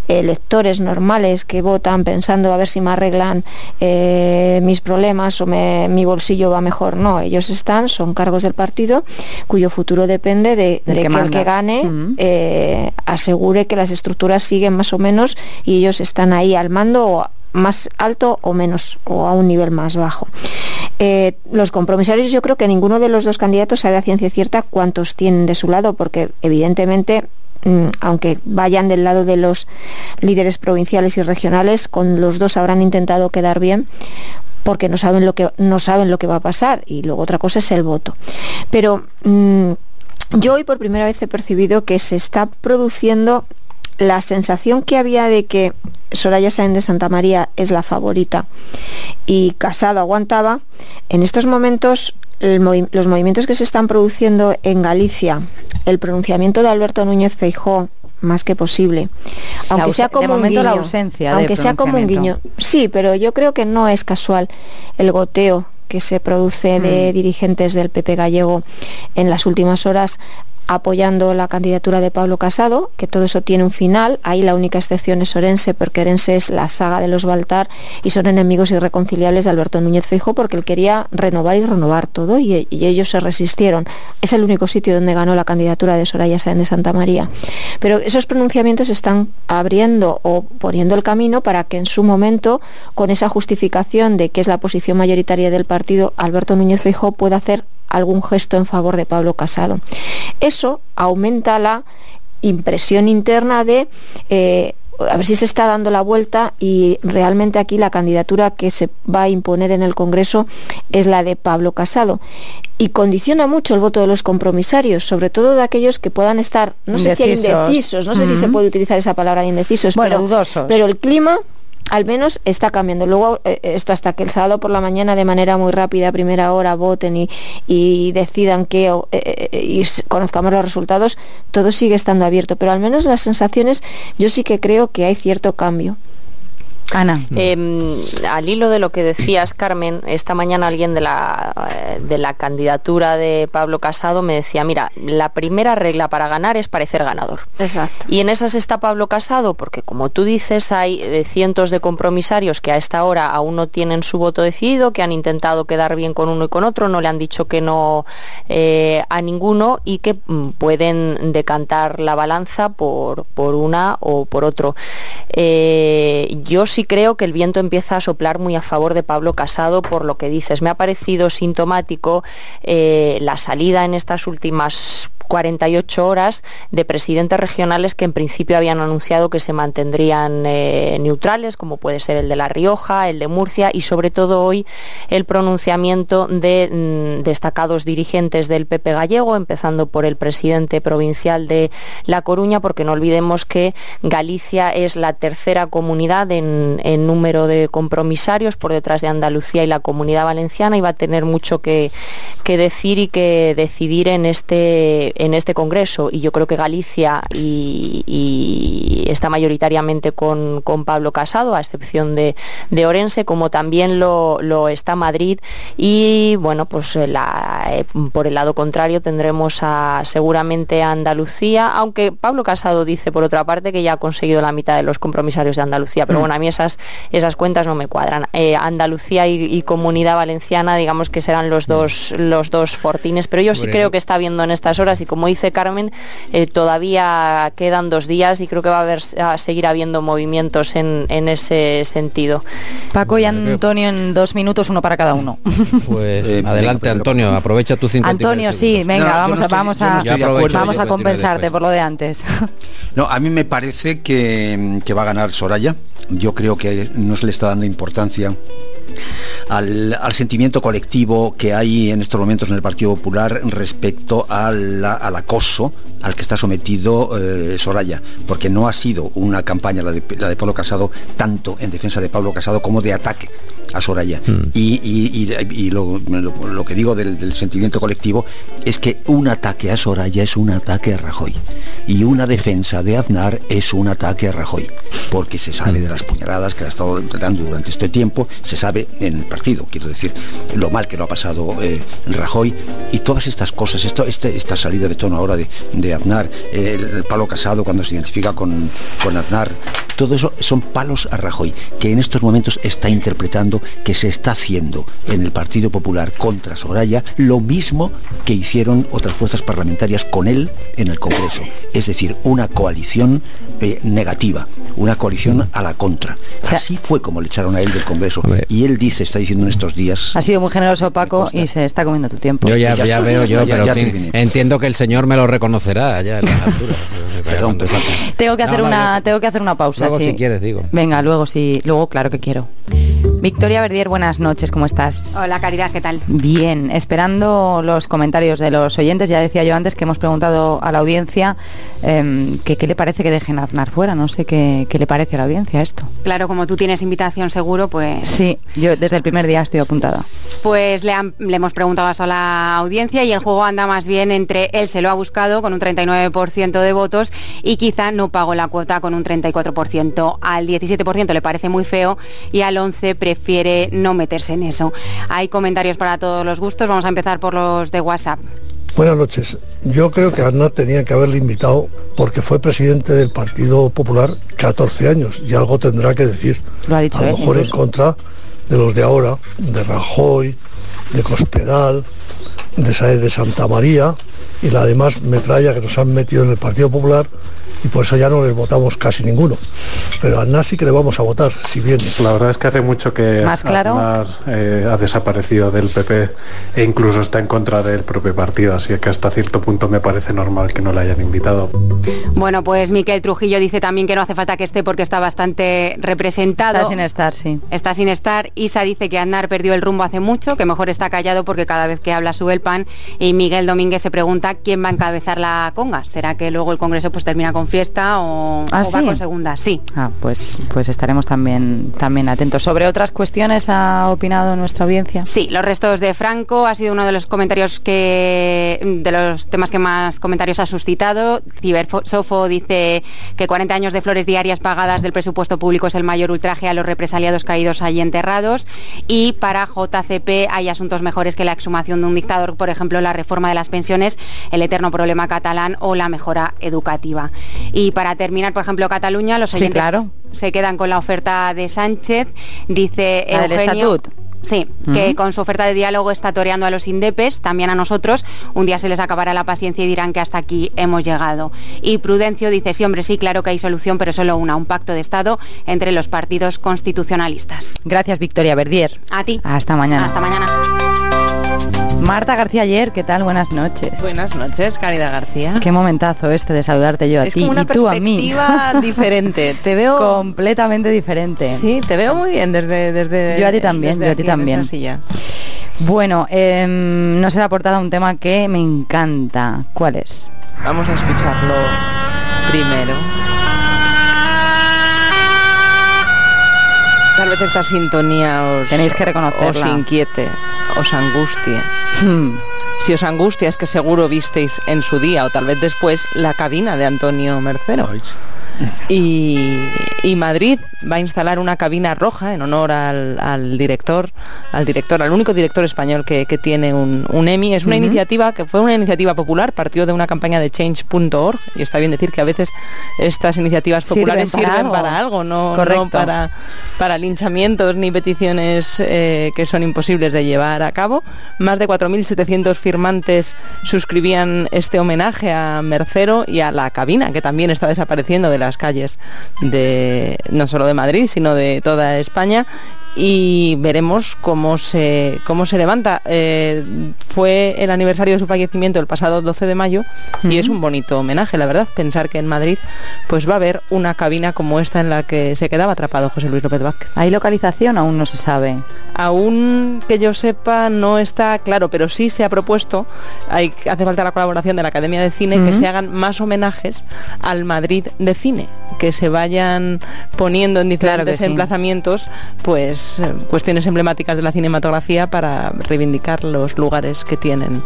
electores normales que votan pensando a ver si me arreglan mis problemas o mi bolsillo va mejor, no, ellos son cargos del partido cuyo futuro depende de que el que gane asegure que las estructuras siguen más o menos, y ellos están ahí al mando, o más alto o menos, o a un nivel más bajo. Los compromisarios, yo creo que ninguno de los dos candidatos sabe a ciencia cierta cuántos tienen de su lado, porque evidentemente, aunque vayan del lado de los líderes provinciales y regionales, con los dos habrán intentado quedar bien, porque no saben lo que va a pasar, y luego otra cosa es el voto. Pero yo hoy por primera vez he percibido que se está produciendo la sensación que había de que Soraya Sáenz de Santamaría es la favorita y Casado aguantaba. En estos momentos los movimientos que se están produciendo en Galicia, el pronunciamiento de Alberto Núñez Feijóo, más que posible, aunque sea como un guiño, la ausencia, aunque sea como un guiño, sí, pero yo creo que no es casual el goteo que se produce de dirigentes del PP gallego en las últimas horas apoyando la candidatura de Pablo Casado, que todo eso tiene un final. Ahí la única excepción es Orense, porque Orense es la saga de los Baltar y son enemigos irreconciliables de Alberto Núñez Feijóo, porque él quería renovar todo y ellos se resistieron. Es el único sitio donde ganó la candidatura de Soraya Sáenz de Santamaría. Pero esos pronunciamientos están abriendo o poniendo el camino para que en su momento, con esa justificación de que es la posición mayoritaria del partido, Alberto Núñez Feijóo pueda hacer algún gesto en favor de Pablo Casado. Eso aumenta la impresión interna de a ver si se está dando la vuelta, y realmente aquí la candidatura que se va a imponer en el Congreso es la de Pablo Casado, y condiciona mucho el voto de los compromisarios, sobre todo de aquellos que puedan estar, no sé si hay indecisos, no sé si se puede utilizar esa palabra de indecisos, bueno, dudosos. Pero el clima al menos está cambiando. Luego esto hasta que el sábado por la mañana de manera muy rápida, a primera hora, voten y decidan qué y conozcamos los resultados, todo sigue estando abierto, pero al menos las sensaciones, yo sí que creo que hay cierto cambio. Ana. Al hilo de lo que decías, Carmen, esta mañana alguien de la candidatura de Pablo Casado me decía, mira, la primera regla para ganar es parecer ganador. Exacto. Y en esas está Pablo Casado, porque como tú dices, hay cientos de compromisarios que a esta hora aún no tienen su voto decidido, que han intentado quedar bien con uno y con otro, no le han dicho que no a ninguno, y que pueden decantar la balanza por una o por otro. Yo sí creo que el viento empieza a soplar muy a favor de Pablo Casado por lo que dices. Me ha parecido sintomático la salida en estas últimas 48 horas de presidentes regionales que en principio habían anunciado que se mantendrían neutrales, como puede ser el de La Rioja, el de Murcia, y sobre todo hoy el pronunciamiento de destacados dirigentes del PP gallego, empezando por el presidente provincial de La Coruña, porque no olvidemos que Galicia es la tercera comunidad en número de compromisarios, por detrás de Andalucía y la Comunidad Valenciana, y va a tener mucho que decir y que decidir en este Congreso, y yo creo que Galicia y está mayoritariamente con Pablo Casado, a excepción de Orense, como también lo está Madrid, y bueno, pues por el lado contrario tendremos seguramente a Andalucía, aunque Pablo Casado dice por otra parte que ya ha conseguido la mitad de los compromisarios de Andalucía, pero bueno, a mí esas cuentas no me cuadran. Andalucía y Comunidad Valenciana, digamos que serán los dos fortines, pero yo sí creo que está viendo en estas horas, y como dice Carmen, todavía quedan 2 días y creo que va a seguir habiendo movimientos en ese sentido. Paco y Antonio en 2 minutos, uno para cada uno. Pues adelante, Antonio, aprovecha tu 50. Antonio, sí, venga, vamos a compensarte por lo de antes. No, a mí me parece que va a ganar Soraya. Yo creo que no se le está dando importancia al sentimiento colectivo que hay en estos momentos en el Partido Popular respecto al acoso al que está sometido Soraya, porque no ha sido una campaña la de Pablo Casado tanto en defensa de Pablo Casado como de ataque a Soraya. Y lo que digo del sentimiento colectivo es que un ataque a Soraya es un ataque a Rajoy, y una defensa de Aznar es un ataque a Rajoy, porque se sabe de las puñaladas que ha estado dando durante este tiempo, se sabe en el partido, quiero decir, lo mal que lo ha pasado Rajoy, y todas estas cosas, esta salida de tono ahora de Aznar, el palo Casado cuando se identifica con Aznar, todo eso son palos a Rajoy, que en estos momentos está interpretando que se está haciendo en el Partido Popular contra Soraya lo mismo que hicieron otras fuerzas parlamentarias con él en el Congreso, es decir, una coalición negativa, una coalición a la contra. Así fue como le echaron a él del Congreso. Y él está diciendo en estos días... Ha sido muy generoso, Paco, y se está comiendo tu tiempo. Yo ya veo, pero en fin, entiendo que el señor me lo reconocerá ya en las alturas. Perdón, tengo que hacer una pausa. Luego, sí. Si quieres, digo. Venga, luego claro que quiero. Victoria Verdier, buenas noches, ¿cómo estás? Hola, Caridad, ¿qué tal? Bien, esperando los comentarios de los oyentes. Ya decía yo antes que hemos preguntado a la audiencia que qué le parece que dejen a Aznar fuera. No sé qué le parece a la audiencia esto. Claro, como tú tienes invitación seguro, pues... Sí, yo desde el primer día estoy apuntada. Pues le hemos preguntado a la audiencia y el juego anda más bien entre él se lo ha buscado con un 39% de votos y quizá no pagó la cuota con un 34%. Al 17% le parece muy feo y al 11% prefiere no meterse en eso. Hay comentarios para todos los gustos. Vamos a empezar por los de WhatsApp. Buenas noches. Yo creo que a Aznar tenía que haberle invitado porque fue presidente del Partido Popular 14 años y algo tendrá que decir. Lo ha dicho a lo mejor en contra de los de ahora, de Rajoy, de Cospedal, de Sáenz de Santa María y la demás metralla que nos han metido en el Partido Popular, y por eso ya no les votamos casi ninguno. Pero a Aznar sí que le vamos a votar, si viene. La verdad es que hace mucho que Aznar ha desaparecido del PP e incluso está en contra del propio partido, así que hasta cierto punto me parece normal que no le hayan invitado. Bueno, pues Miquel Trujillo dice también que no hace falta que esté porque está bastante representado. Está sin estar, sí. Está sin estar. Isa dice que Aznar perdió el rumbo hace mucho, que mejor está callado porque cada vez que habla sube el pan. Y Miguel Domínguez se pregunta quién va a encabezar la conga. ¿Será que luego el Congreso pues termina con fiesta o ¿sí? va con segunda? Sí. Pues estaremos también atentos. ¿Sobre otras cuestiones ha opinado nuestra audiencia? Sí, los restos de Franco ha sido uno de los comentarios de los temas que más comentarios ha suscitado. Cibersofo dice que 40 años de flores diarias pagadas del presupuesto público es el mayor ultraje a los represaliados caídos allí enterrados. Y para JCP hay asuntos mejores que la exhumación de un dictador, por ejemplo, la reforma de las pensiones, el eterno problema catalán o la mejora educativa. Y para terminar, por ejemplo, Cataluña, los oyentes se quedan con la oferta de Sánchez, dice Eugenio. Sí, que con su oferta de diálogo está toreando a los indepes, también a nosotros. Un día se les acabará la paciencia y dirán que hasta aquí hemos llegado. Y Prudencio dice, sí, hombre, sí, claro que hay solución, pero solo un pacto de Estado entre los partidos constitucionalistas. Gracias, Victoria Verdier. A ti. Hasta mañana. Hasta mañana. Marta García Ayer, ¿qué tal? Buenas noches. Buenas noches, Caridad García. Qué momentazo de saludarte yo a ti y tú a mí. Es como una perspectiva diferente. Te veo completamente diferente. Sí, te veo muy bien desde yo a ti también, en esa silla. Bueno, nos ha aportado un tema que me encanta. ¿Cuál es? Vamos a escucharlo primero. Tal vez esta sintonía tenéis que reconocerla. Os inquiete, os angustie. Si os angustia es que seguro visteis en su día o tal vez después la cabina de Antonio Mercero. Y Madrid va a instalar una cabina roja en honor al director, al único director español que tiene un Emmy. Es una iniciativa que fue una iniciativa popular, partió de una campaña de change.org, y está bien decir que a veces estas iniciativas populares sirven para algo, no para linchamientos ni peticiones que son imposibles de llevar a cabo. Más de 4.700 firmantes suscribían este homenaje a Mercero y a la cabina, que también está desapareciendo de las calles no solo de Madrid, sino de toda España. Y veremos cómo se levanta. Fue el aniversario de su fallecimiento el pasado 12 de mayo y es un bonito homenaje, la verdad, pensar que en Madrid pues va a haber una cabina como esta en la que se quedaba atrapado José Luis López Vázquez. ¿Hay localización? Aún no se sabe. Aún que yo sepa no está claro, pero sí se ha propuesto, hace falta la colaboración de la Academia de Cine, que se hagan más homenajes al Madrid de cine, que se vayan poniendo en diferentes emplazamientos, pues cuestiones emblemáticas de la cinematografía para reivindicar los lugares que tienen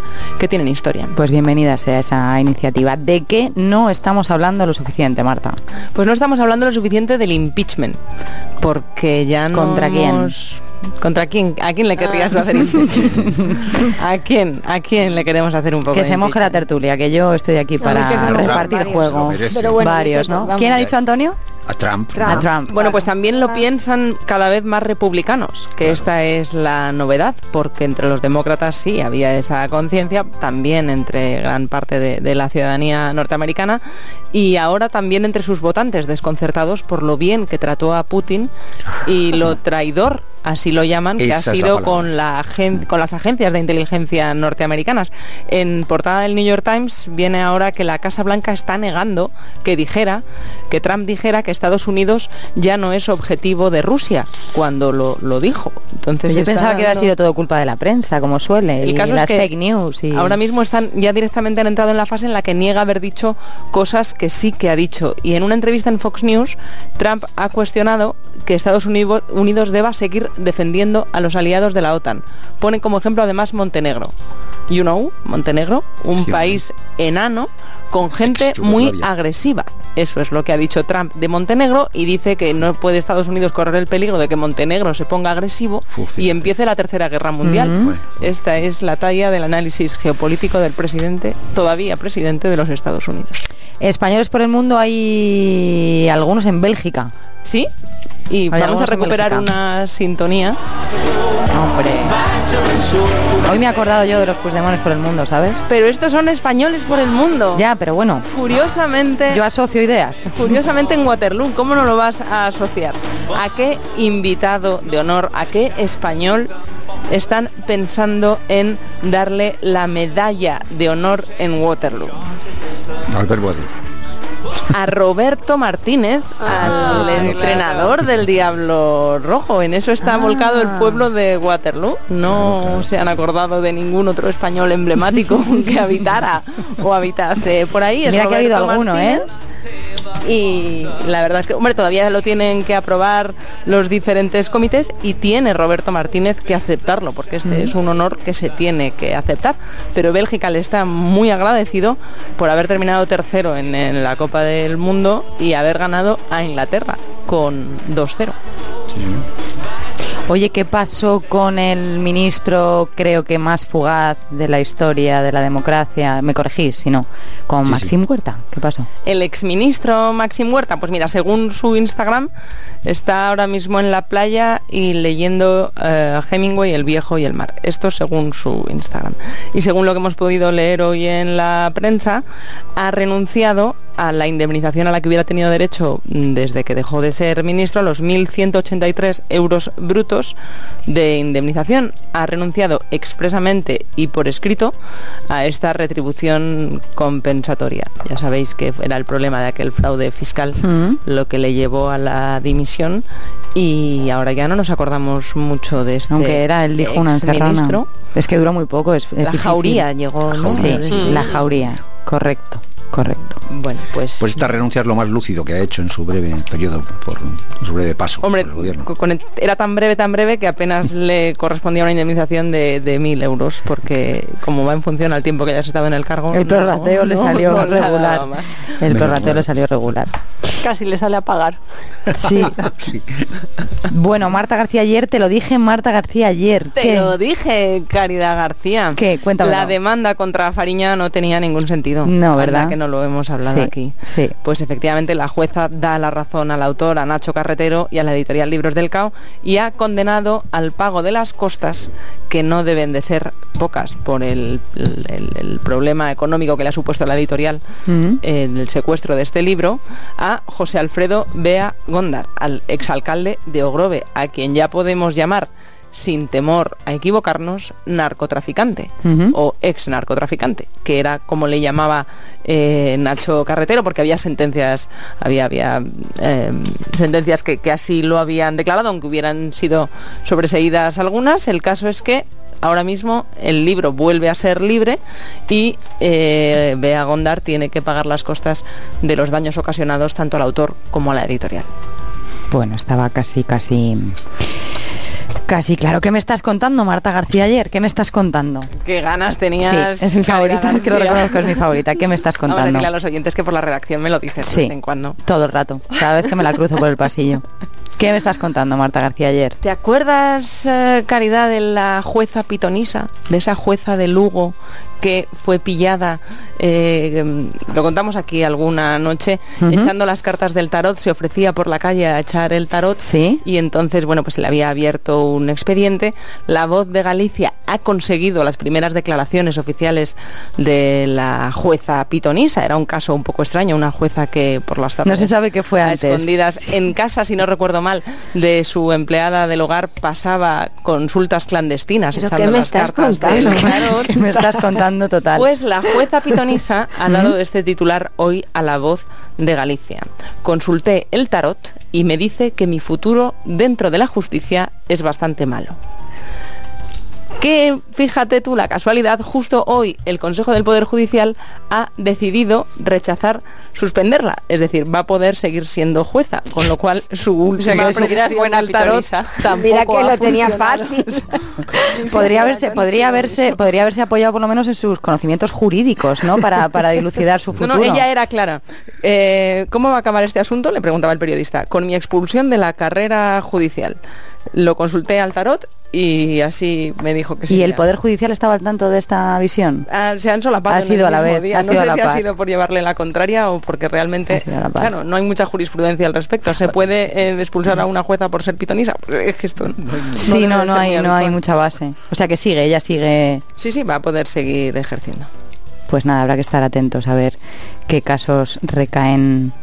historia. Pues bienvenida sea esa iniciativa. ¿De qué no estamos hablando lo suficiente, Marta? Pues no estamos hablando lo suficiente del impeachment, porque ya no... ¿Contra quién? ¿Contra quién? ¿A quién le querrías hacer impeachment? ¿A quién le queremos hacer un poco que de se moje la tertulia, que yo estoy aquí para repartir juego. Pero bueno, varios, ¿no? ¿Quién ha dicho, Antonio? A Trump. A Trump. Bueno, pues también lo piensan cada vez más republicanos, que esta es la novedad, porque entre los demócratas sí había esa conciencia, también entre gran parte de la ciudadanía norteamericana, y ahora también entre sus votantes, desconcertados por lo bien que trató a Putin y lo traidor, así lo llaman, que ha sido con las agencias de inteligencia norteamericanas. En portada del New York Times viene ahora que la Casa Blanca está negando que Trump dijera que Estados Unidos ya no es objetivo de Rusia, cuando lo dijo. Entonces yo pensaba que había sido todo culpa de la prensa, como suele, el caso las es que fake news. Y... ahora mismo han entrado en la fase en la que niega haber dicho cosas que sí que ha dicho. Y en una entrevista en Fox News, Trump ha cuestionado que Estados Unidos deba seguir defendiendo a los aliados de la OTAN. Ponen como ejemplo además Montenegro. Montenegro, un país enano con gente muy agresiva. Eso es lo que ha dicho Trump de Montenegro, y dice que no puede Estados Unidos correr el peligro de que Montenegro se ponga agresivo y empiece la Tercera Guerra Mundial. Esta es la talla del análisis geopolítico del todavía presidente de los Estados Unidos. Españoles por el mundo hay algunos en Bélgica. ¿Sí? Y vamos a recuperar una sintonía. Hombre, hoy me he acordado yo de los Puigdemones por el mundo, ¿sabes? Pero estos son españoles por el mundo. Ya, pero bueno. Curiosamente... yo asocio ideas. Curiosamente en Waterloo, ¿cómo no lo vas a asociar? ¿A qué invitado de honor, a qué español están pensando en darle la medalla de honor en Waterloo? Albert Boadilla. A Roberto Martínez, al entrenador del Diablo Rojo. En eso está volcado el pueblo de Waterloo. No se han acordado de ningún otro español emblemático que habitara o habitase por ahí. Mira que ha habido alguno, Martínez. Y la verdad es que, hombre, todavía lo tienen que aprobar los diferentes comités, y tiene Roberto Martínez que aceptarlo, porque este es un honor que se tiene que aceptar. Pero Bélgica le está muy agradecido por haber terminado tercero en la Copa del Mundo y haber ganado a Inglaterra con 2-0. Oye, ¿qué pasó con el ministro, creo que más fugaz de la historia de la democracia? Me corregís, si no, con Maxim Huerta. ¿Qué pasó? El exministro Maxim Huerta, pues mira, según su Instagram, está ahora mismo en la playa y leyendo Hemingway, El viejo y el mar. Esto según su Instagram. Y según lo que hemos podido leer hoy en la prensa, ha renunciado a la indemnización a la que hubiera tenido derecho desde que dejó de ser ministro, a los 1.183 euros brutos de indemnización. Ha renunciado expresamente y por escrito a esta retribución compensatoria. Ya sabéis que era el problema de aquel fraude fiscal lo que le llevó a la dimisión, y ahora ya no nos acordamos mucho de este. Aunque era, él dijo, una encerrona. Es que duró muy poco. La jauría llegó, ¿no? Sí, la jauría, correcto. Bueno, pues esta renuncia es lo más lúcido que ha hecho en su breve periodo, en su breve paso por el gobierno. Era tan breve que apenas le correspondía una indemnización de 1.000 euros, porque como va en función al tiempo que hayas estado en el cargo, el prorrateo le salió regular. El prorrateo le salió regular. Casi le sale a pagar. Sí. Bueno, Marta García ayer, te lo dije, Marta García ayer. Te lo dije, Caridad García. ¿Qué? Cuéntame. La demanda contra Fariña no tenía ningún sentido. No, ¿verdad? Que no lo hemos hablado aquí. Sí. Pues efectivamente la jueza da la razón al autor, a Nacho Carretero, y a la editorial Libros del Cao, y ha condenado al pago de las costas, que no deben de ser pocas por el problema económico que le ha supuesto a la editorial el secuestro de este libro, a José Alfredo Bea Góndar, al exalcalde de Ogrove, a quien ya podemos llamar, sin temor a equivocarnos, narcotraficante o ex narcotraficante, que era como le llamaba Nacho Carretero, porque había sentencias, sentencias que así lo habían declarado, aunque hubieran sido sobreseídas algunas. El caso es que ahora mismo el libro vuelve a ser libre y Bea Góndar tiene que pagar las costas de los daños ocasionados tanto al autor como a la editorial. Bueno, estaba casi Casi claro. ¿Qué me estás contando, Marta García Ayer? ¿Qué me estás contando? ¿Qué ganas tenías? Sí, es mi favorita, que lo reconozco, es mi favorita. ¿Qué me estás contando? Vamos a decirle a los oyentes que por la redacción me lo dices de vez en cuando. Todo el rato, cada vez que me la cruzo por el pasillo. ¿Qué me estás contando, Marta García Ayer? ¿Te acuerdas, Caridad, de la jueza pitonisa? De esa jueza de Lugo que fue pillada, lo contamos aquí alguna noche, echando las cartas del tarot. Se ofrecía por la calle a echar el tarot, y entonces, bueno, pues se le había abierto un expediente. La Voz de Galicia ha conseguido las primeras declaraciones oficiales de la jueza pitonisa. Era un caso un poco extraño, una jueza que por las tardes, no se sabe qué fue antes, escondidas en casa, si no recuerdo mal, de su empleada del hogar, pasaba consultas clandestinas. ¿Pero qué me estás contando? ¿Qué me estás contando? Total. Pues la jueza pitonisa ha dado este titular hoy a La Voz de Galicia. Consulté el tarot y me dice que mi futuro dentro de la justicia es bastante malo. Que, fíjate tú, la casualidad, justo hoy el Consejo del Poder Judicial ha decidido rechazar suspenderla, es decir, va a poder seguir siendo jueza, con lo cual su última predicación al tarot tampoco. Mira que lo tenía fácil. podría haberse apoyado por lo menos en sus conocimientos jurídicos, ¿no? Para dilucidar su futuro. No, ella era clara. ¿Cómo va a acabar este asunto?, le preguntaba el periodista. Con mi expulsión de la carrera judicial. Lo consulté al tarot y así me dijo que sí. ¿Y el Poder Judicial estaba al tanto de esta visión? Se han solapado. Ha sido a la vez. No sé si ha sido por llevarle la contraria o porque realmente, claro, no hay mucha jurisprudencia al respecto. ¿Se puede expulsar a una jueza por ser pitonisa? Pues es que esto no hay mucha base. O sea que ella sigue. Sí, va a poder seguir ejerciendo. Pues nada, habrá que estar atentos a ver qué casos recaen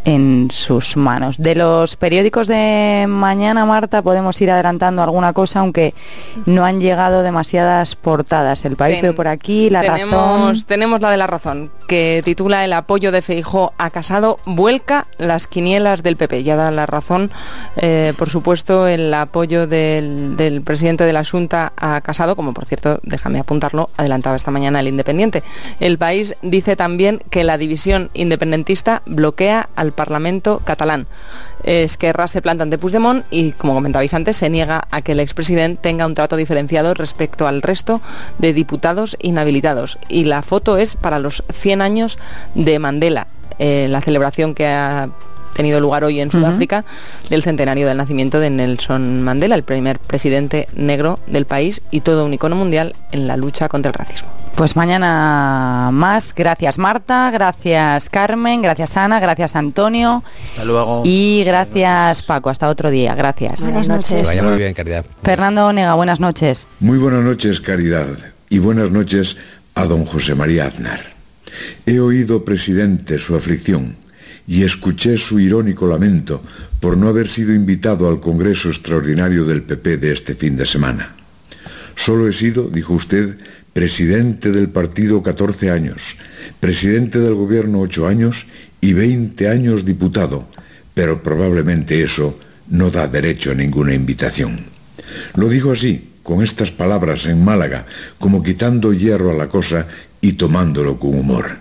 en sus manos. De los periódicos de mañana, Marta, podemos ir adelantando alguna cosa, aunque no han llegado demasiadas portadas. El País veo por aquí, La Razón. Tenemos la de La Razón, que titula El apoyo de Feijóo a Casado vuelca las quinielas del PP. Ya da La Razón, por supuesto, el apoyo del presidente de la Xunta a Casado, como por cierto, déjame apuntarlo, adelantaba esta mañana El Independiente. El País dice también que la división independentista bloquea al Parlamento catalán. Esquerra se planta ante Puigdemont y, como comentabais antes, se niega a que el expresidente tenga un trato diferenciado respecto al resto de diputados inhabilitados. Y la foto es para los 100 años de Mandela, la celebración que ha tenido lugar hoy en Sudáfrica del centenario del nacimiento de Nelson Mandela, el primer presidente negro del país y todo un icono mundial en la lucha contra el racismo. Pues mañana más. Gracias, Marta, gracias, Carmen, gracias, Ana, gracias, Antonio. Hasta luego. Y gracias, Paco. Hasta otro día. Gracias. Buenas noches. Que vaya muy bien, Caridad. Fernando Onega, buenas noches. Muy buenas noches, Caridad. Y buenas noches a don José María Aznar. He oído, presidente, su aflicción y escuché su irónico lamento por no haber sido invitado al Congreso Extraordinario del PP de este fin de semana. Solo he sido, dijo usted, presidente del partido 14 años, presidente del gobierno 8 años y 20 años diputado, pero probablemente eso no da derecho a ninguna invitación. Lo dijo así, con estas palabras en Málaga, como quitando hierro a la cosa y tomándolo con humor.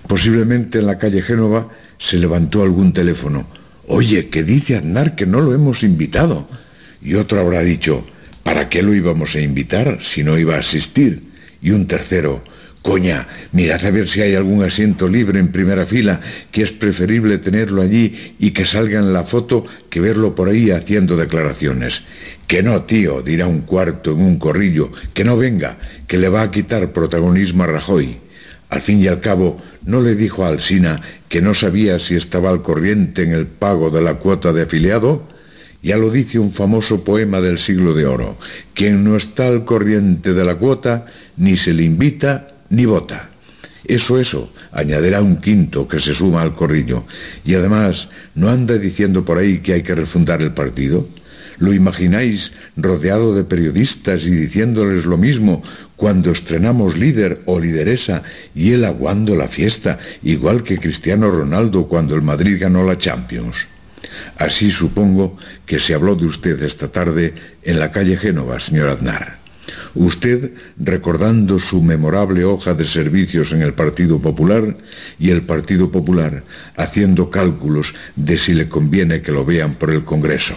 Posiblemente en la calle Génova se levantó algún teléfono. Oye, ¿qué dice Aznar que no lo hemos invitado? Y otro habrá dicho, ¿para qué lo íbamos a invitar si no iba a asistir? Y un tercero, coña, mirad a ver si hay algún asiento libre en primera fila, que es preferible tenerlo allí y que salga en la foto que verlo por ahí haciendo declaraciones. Que no, tío, dirá un cuarto en un corrillo, que no venga, que le va a quitar protagonismo a Rajoy. Al fin y al cabo, ¿no le dijo a Alsina que no sabía si estaba al corriente en el pago de la cuota de afiliado? Ya lo dice un famoso poema del Siglo de Oro, quien no está al corriente de la cuota, ni se le invita ni vota. Eso, añadirá un quinto que se suma al corrillo. Y además, ¿no anda diciendo por ahí que hay que refundar el partido? ¿Lo imagináis rodeado de periodistas y diciéndoles lo mismo cuando estrenamos líder o lideresa y él aguando la fiesta, igual que Cristiano Ronaldo cuando el Madrid ganó la Champions? Así supongo que se habló de usted esta tarde en la calle Génova, señor Aznar. Usted recordando su memorable hoja de servicios en el Partido Popular y el Partido Popular haciendo cálculos de si le conviene que lo vean por el Congreso.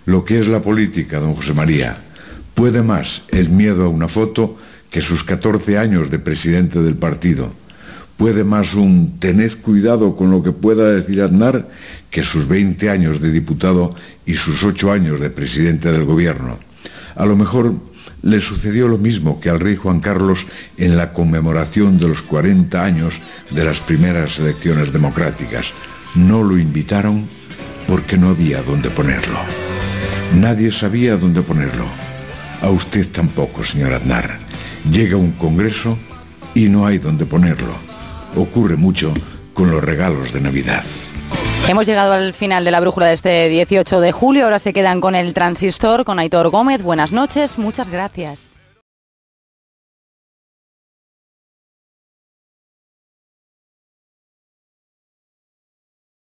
Lo que es la política, don José María. Puede más el miedo a una foto que sus 14 años de presidente del partido. Puede más un tened cuidado con lo que pueda decir Aznar que sus 20 años de diputado y sus 8 años de presidente del gobierno. A lo mejor le sucedió lo mismo que al rey Juan Carlos en la conmemoración de los 40 años de las primeras elecciones democráticas. No lo invitaron porque no había dónde ponerlo. Nadie sabía dónde ponerlo. A usted tampoco, señor Aznar. Llega un congreso y no hay dónde ponerlo. Ocurre mucho con los regalos de Navidad. Hemos llegado al final de la brújula de este 18 de julio. Ahora se quedan con el Transistor, con Aitor Gómez. Buenas noches, muchas gracias.